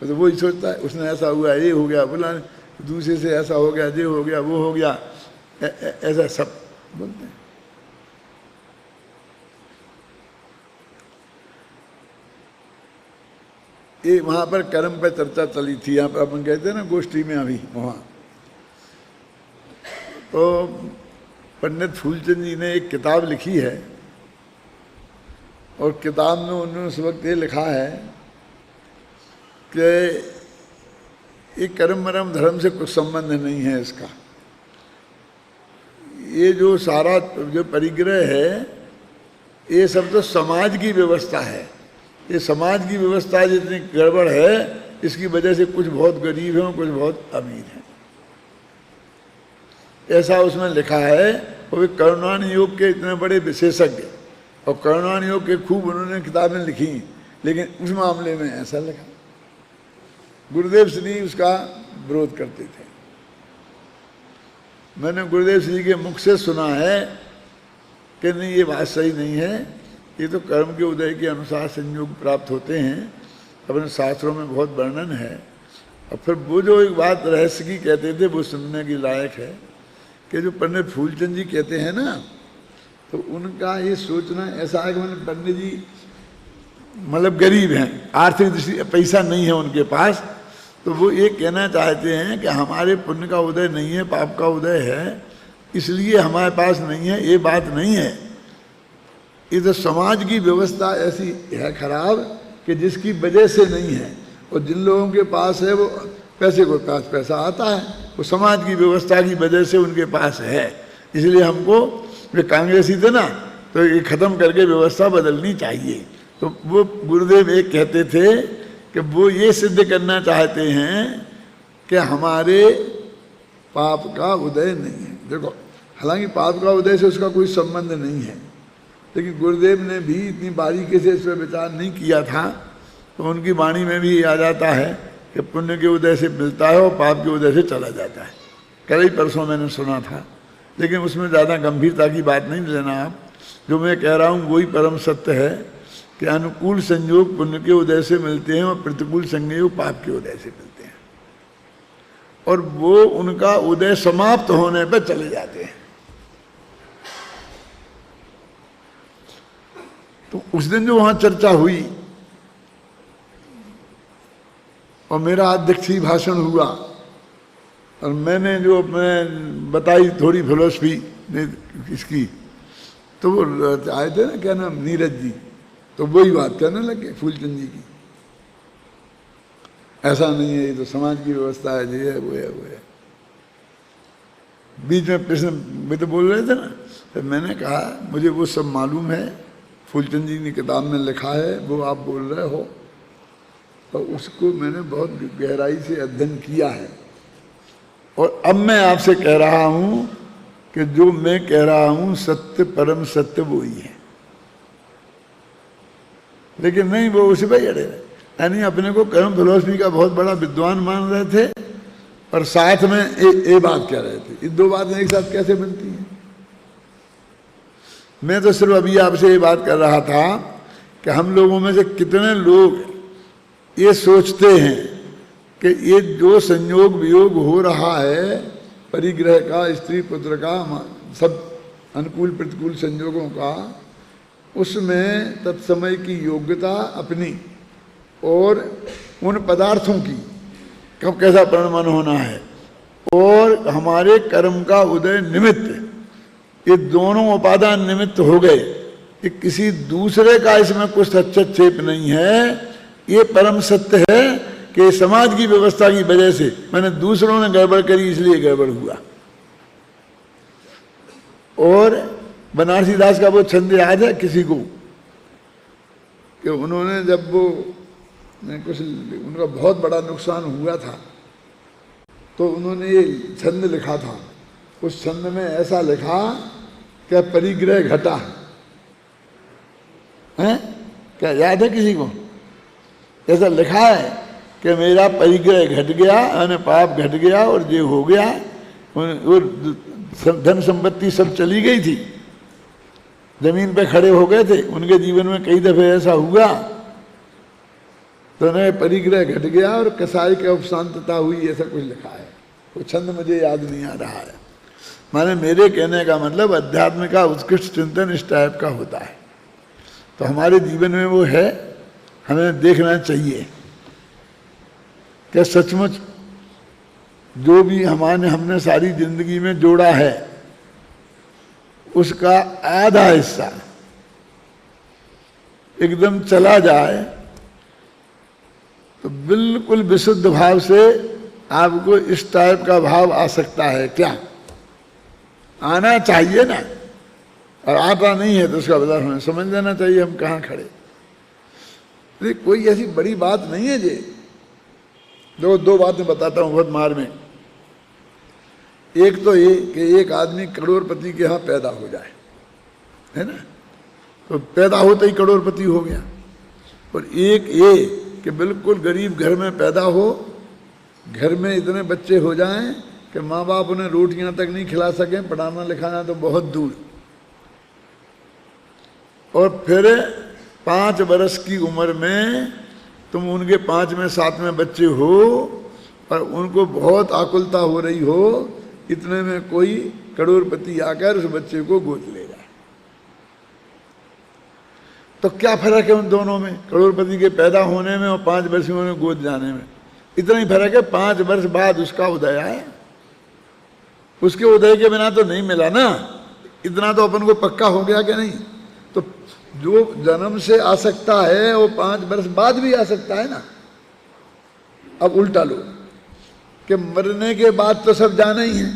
तो वही सोचता है, उसने ऐसा हुआ, ये हो गया, बोला दूसरे से ऐसा हो गया, ये हो गया, वो हो गया, ऐसा सब बोलते हैं। ये वहां पर कर्म पर चर्चा चली थी, यहाँ पर अपन कहते हैं ना गोष्ठी में, अभी वहां तो पंडित फूलचंद जी ने एक किताब लिखी है, और किताब में उन्होंने उस वक्त ये लिखा है कि ये कर्म मरम धर्म से कुछ संबंध नहीं है इसका। ये जो सारा जो परिग्रह है, ये सब तो समाज की व्यवस्था है। ये समाज की व्यवस्था जितनी गड़बड़ है, इसकी वजह से कुछ बहुत गरीब हैं, कुछ बहुत अमीर हैं, ऐसा उसमें लिखा है। और वे करुणान योग के इतने बड़े विशेषज्ञ, और करुणान योग के खूब उन्होंने किताबें लिखी, लेकिन उस मामले में ऐसा लिखा। गुरुदेव श्री उसका विरोध करते थे। मैंने गुरुदेव श्री के मुख से सुना है कि नहीं, ये बात सही नहीं है, ये तो कर्म के उदय के अनुसार संयोग प्राप्त होते हैं, अपने शास्त्रों में बहुत वर्णन है। और फिर वो जो एक बात रहस्य की कहते थे, वो सुनने की लायक है, कि जो पंडित फूलचंद जी कहते हैं ना, तो उनका ये सोचना ऐसा है कि मतलब पंडित जी मतलब गरीब हैं, आर्थिक दृष्टि पैसा नहीं है उनके पास, तो वो ये कहना चाहते हैं कि हमारे पुण्य का उदय नहीं है, पाप का उदय है, इसलिए हमारे पास नहीं है। ये बात नहीं है, ये तो समाज की व्यवस्था ऐसी है खराब कि जिसकी वजह से नहीं है। और जिन लोगों के पास है वो पैसे को पास पैसा आता है, वो समाज की व्यवस्था की वजह से उनके पास है। इसलिए हमको, वे कांग्रेसी थे ना, तो ये खत्म करके व्यवस्था बदलनी चाहिए। तो वो गुरुदेव एक कहते थे कि वो ये सिद्ध करना चाहते हैं कि हमारे पाप का उदय नहीं है। देखो, हालांकि पाप का उदय से उसका कोई संबंध नहीं है, लेकिन गुरुदेव ने भी इतनी बारीकी से इस पर विचार नहीं किया था, तो उनकी वाणी में भी आ जाता है कि पुण्य के उदय से मिलता है और पाप के उदय से चला जाता है। कल ही परसों मैंने सुना था, लेकिन उसमें ज़्यादा गंभीरता की बात नहीं लेना आप। जो मैं कह रहा हूँ वही परम सत्य है कि अनुकूल संयोग पुण्य के उदय से मिलते हैं और प्रतिकूल संयोग पाप के उदय से मिलते हैं, और वो उनका उदय समाप्त होने पर चले जाते हैं। तो उस दिन जो वहां चर्चा हुई और मेरा अध्यक्षीय भाषण हुआ, और मैंने जो मैं बताई थोड़ी फिलोसफी इसकी, तो वो आए थे ना, क्या नाम, नीरज जी, तो वही बात कहने लगे फूलचंद जी की, ऐसा नहीं है, ये तो समाज की व्यवस्था है, ये है, वो है, वो है। बीच में प्रश्न में तो बोल रहे थे ना, तो मैंने कहा मुझे वो सब मालूम है, फूलचंद जी ने किताब में लिखा है, वो आप बोल रहे हो, तो उसको मैंने बहुत गहराई से अध्ययन किया है, और अब मैं आपसे कह रहा हूं कि जो मैं कह रहा हूं सत्य, परम सत्य वो ही है। लेकिन नहीं, वो उसी पर अड़े रहे, यानी अपने को कर्म फिलोसफी का बहुत बड़ा विद्वान मान रहे थे, और साथ में एक बात कह रहे थे। इन दो बातें एक साथ कैसे बनती हैं? मैं तो सिर्फ अभी आपसे ये बात कर रहा था कि हम लोगों में से कितने लोग ये सोचते हैं कि ये जो संयोग वियोग हो रहा है, परिग्रह का, स्त्री पुत्र का, सब अनुकूल प्रतिकूल संयोगों का, उसमें तत्समय की योग्यता अपनी और उन पदार्थों की कब कैसा परिणमन होना है, और हमारे कर्म का उदय निमित्त, ये दोनों उपादान निमित्त हो गए। कि किसी दूसरे का इसमें कुछ हस्तक्षेप नहीं है। ये परम सत्य है कि समाज की व्यवस्था की वजह से, मैंने दूसरों ने गड़बड़ करी इसलिए गड़बड़ हुआ। और बनारसी दास का वो छंद याद है किसी को कि उन्होंने जब वो कुछ उनका बहुत बड़ा नुकसान हुआ था तो उन्होंने ये छंद लिखा था। उस छंद में ऐसा लिखा कि परिग्रह घटा है, क्या याद है किसी को? ऐसा लिखा है कि मेरा परिग्रह घट गया, यानी पाप घट गया और ये हो गया, और धन संपत्ति सब चली गई थी, जमीन पे खड़े हो गए थे। उनके जीवन में कई दफे ऐसा हुआ तो उन्हें परिग्रह घट गया और कसाई की उपशांतता हुई, ऐसा कुछ लिखा है। वो छंद मुझे याद नहीं आ रहा है। माने मेरे कहने का मतलब अध्यात्म का उत्कृष्ट चिंतन इस टाइप का होता है। तो हमारे जीवन में वो है, हमें देखना चाहिए कि सचमुच जो भी हमने सारी जिंदगी में जोड़ा है उसका आधा हिस्सा एकदम चला जाए तो बिल्कुल विशुद्ध भाव से आपको इस टाइप का भाव आ सकता है। क्या आना चाहिए ना, और आता नहीं है तो उसका बदला हमें समझ लेना चाहिए हम कहाँ खड़े। कोई ऐसी बड़ी बात नहीं है जी। दो बातें बताता हूँ बहुत मार में। एक तो ये कि एक आदमी करोड़पति के यहाँ पैदा हो जाए, है ना, तो पैदा होते ही करोड़पति हो गया। और एक ये कि बिल्कुल गरीब घर में पैदा हो, घर में इतने बच्चे हो जाएं कि माँ बाप उन्हें रोटियां तक नहीं खिला सकें, पढ़ाना लिखाना तो बहुत दूर। और फिर 5 बरस की उम्र में तुम उनके 5वें 7वें बच्चे हो और उनको बहुत आकुलता हो रही हो, इतने में कोई करोड़पति आकर उस बच्चे को गोद ले जाए। तो क्या फर्क है उन दोनों में, करोड़पति के पैदा होने में और 5 वर्ष में गोद जाने में? इतना ही फर्क है। 5 वर्ष बाद उसका उदय है, उसके उदय के बिना तो नहीं मिला ना। इतना तो अपन को पक्का हो गया कि नहीं। तो जो जन्म से आ सकता है वो 5 वर्ष बाद भी आ सकता है ना। अब उल्टा लो कि मरने के बाद तो सब जाना ही है,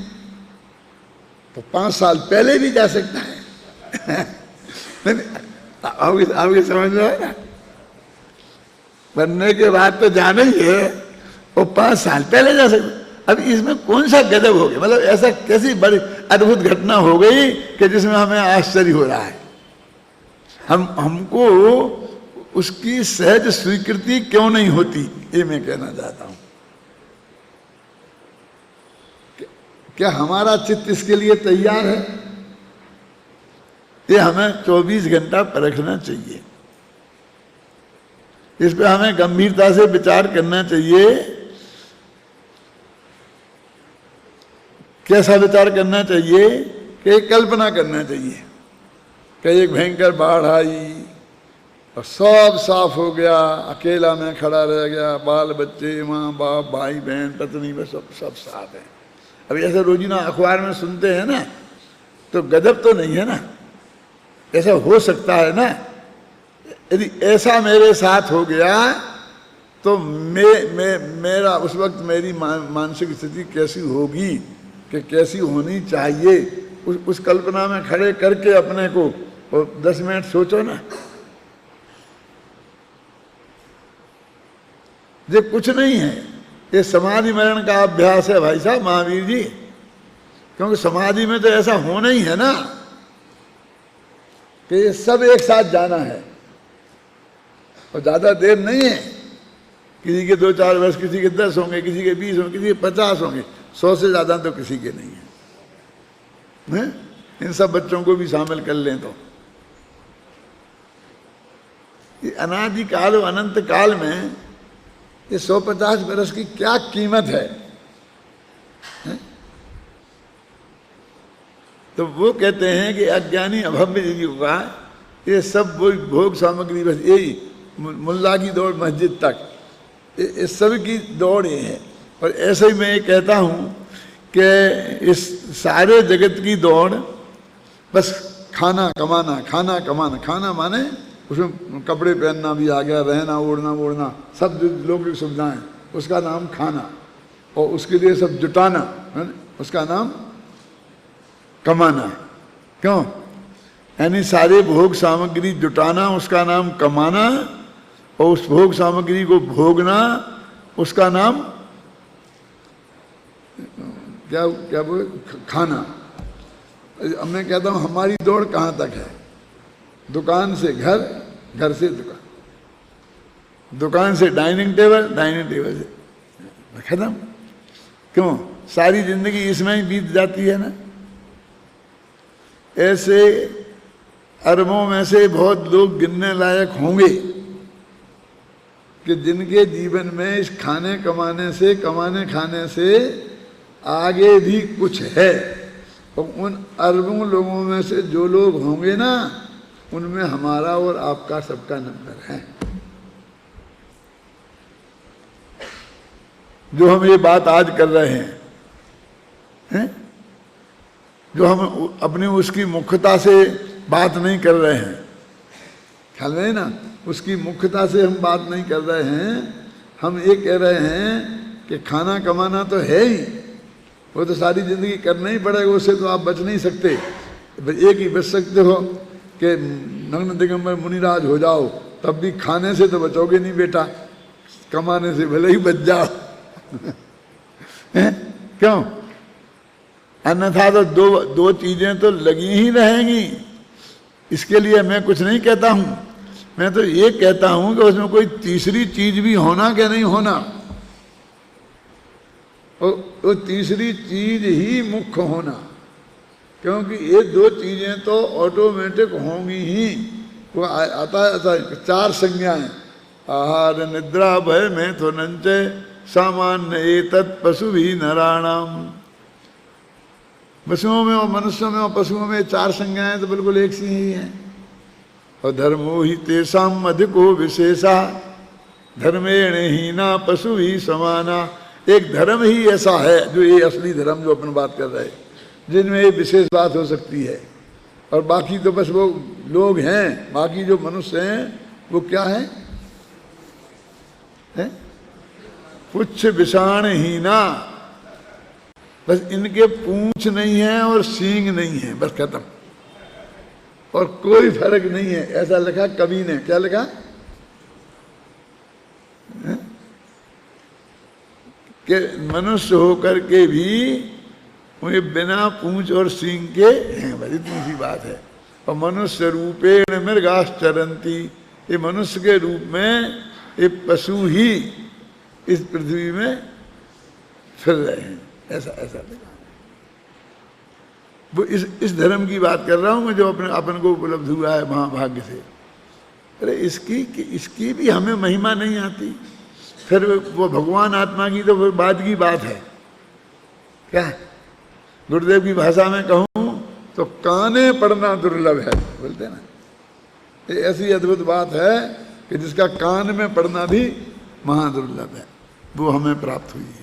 तो 5 साल पहले भी जा सकता है। आपके समझ में है ना, मरने के बाद तो जाना ही है, वो 5 साल पहले जा सकता। अब इसमें कौन सा गजब हो गया, मतलब ऐसा कैसी बड़ी अद्भुत घटना हो गई कि जिसमें हमें आश्चर्य हो रहा है। हमको उसकी सहज स्वीकृति क्यों नहीं होती, ये मैं कहना चाहता हूं। क्या हमारा चित्त इसके लिए तैयार है? ये हमें 24 घंटा परखना चाहिए। इस पे हमें गंभीरता से विचार करना चाहिए। कैसा विचार करना चाहिए कि कल्पना करना चाहिए कि एक भयंकर बाढ़ आई और सब साफ हो गया, अकेला मैं खड़ा रह गया, बाल बच्चे, माँ बाप, भाई बहन, पत्नी, बस सब साफ है। अब ऐसे रोजीना अखबार में सुनते हैं ना, तो गजब तो नहीं है ना, ऐसा हो सकता है ना। यदि ऐसा मेरे साथ हो गया तो मेरा उस वक्त मेरी मानसिक स्थिति कैसी होगी, कि कैसी होनी चाहिए, उस कल्पना में खड़े करके अपने को 10 मिनट सोचो ना। ये कुछ नहीं है, ये समाधि मरण का अभ्यास है भाई साहब, महावीर जी। क्योंकि समाधि में तो ऐसा होना ही है ना कि ये सब एक साथ जाना है और ज्यादा देर नहीं है। किसी के 2-4 वर्ष, किसी के 10 होंगे, किसी के 20 होंगे, किसी के 50 होंगे, 100 से ज्यादा तो किसी के नहीं है। इन सब बच्चों को भी शामिल कर लें तो ये अनादि काल और अनंत काल में ये 150 वर्ष की क्या कीमत है? तो वो कहते हैं कि अज्ञानी अभव्य युगा ये सब भोग सामग्री, बस यही मुल्ला की दौड़ मस्जिद तक, इस सब की दौड़ ये है। और ऐसे ही मैं ये कहता हूँ कि इस सारे जगत की दौड़ बस खाना कमाना, खाना कमाना, खाना माने उसमें कपड़े पहनना भी आ गया, रहना ओढ़ना सब लौकिक सुविधाएं, उसका नाम खाना, और उसके लिए सब जुटाना, उसका नाम कमाना। क्यों? यानी सारे भोग सामग्री जुटाना उसका नाम कमाना, और उस भोग सामग्री को भोगना उसका नाम क्या क्या बोले, खाना। अब मैं कहता हूँ हमारी दौड़ कहाँ तक है? दुकान से घर, घर से दुकान, दुकान से डाइनिंग टेबल, डाइनिंग टेबल से खत्म। क्यों? सारी जिंदगी इसमें ही बीत जाती है ना। ऐसे अरबों में से बहुत लोग गिनने लायक होंगे कि जिनके जीवन में इस खाने कमाने से, कमाने खाने से आगे भी कुछ है। और उन अरबों लोगों में से जो लोग होंगे ना, उनमें हमारा और आपका सबका नंबर है। जो हम ये बात आज कर रहे हैं, जो हम अपनी उसकी मुख्यता से बात नहीं कर रहे हैं, ख्याल में ना, उसकी मुख्यता से हम बात नहीं कर रहे हैं। हम ये कह रहे हैं कि खाना कमाना तो है ही, वो तो सारी जिंदगी करना ही पड़ेगा, उससे तो आप बच नहीं सकते। एक ही बच सकते हो कि नग्न दिगंबर मुनिराज हो जाओ, तब भी खाने से तो बचोगे नहीं बेटा, कमाने से भले ही बच जाओ। क्यों? अन्यथा तो दो चीजें तो लगी ही रहेंगी। इसके लिए मैं कुछ नहीं कहता हूं, मैं तो ये कहता हूं कि उसमें कोई तीसरी चीज भी होना क्या नहीं होना, वो तीसरी चीज ही मुख्य होना। क्योंकि ये दो चीजें तो ऑटोमेटिक होंगी ही। वो आता है ऐसा, चार संज्ञाएं, आहार निद्रा भय में तो नंचे सामान्य एतत् पशु भी नराणाम। पशुओं में और मनुष्यों में और पशुओं में चार संज्ञाएं तो बिल्कुल एक सी ही हैं। और धर्मो ही तेषाम अधिको विशेषा धर्मेण हीना पशु ही समाना। एक धर्म ही ऐसा है, जो ये असली धर्म जो अपन बात कर रहे हैं, जिनमें ये विशेष बात हो सकती है। और बाकी तो बस वो लोग हैं, बाकी जो मनुष्य हैं वो क्या है? पुच्छ विषाण हीना, बस इनके पूंछ नहीं है और सींग नहीं है, बस खत्म, और कोई फर्क नहीं है। ऐसा लिखा कवि ने, क्या लिखा? कि मनुष्य होकर के भी वे बिना पूंछ और सींग के हैं, बस इतनी सी बात है। और मनुष्य रूपेण मृगाश्चरंती, ये मनुष्य के रूप में ये पशु ही इस पृथ्वी में फिर रहे हैं। ऐसा ऐसा वो इस धर्म की बात कर रहा हूं मैं, जो अपन को उपलब्ध हुआ है महाभाग्य से। अरे इसकी भी हमें महिमा नहीं आती, फिर वो भगवान आत्मा की तो फिर बाद की बात है। क्या गुरुदेव की भाषा में कहूं तो काने पड़ना दुर्लभ है, बोलते ना। ये ऐसी अद्भुत बात है कि जिसका कान में पड़ना भी महादुर्लभ है, वो हमें प्राप्त हुई है।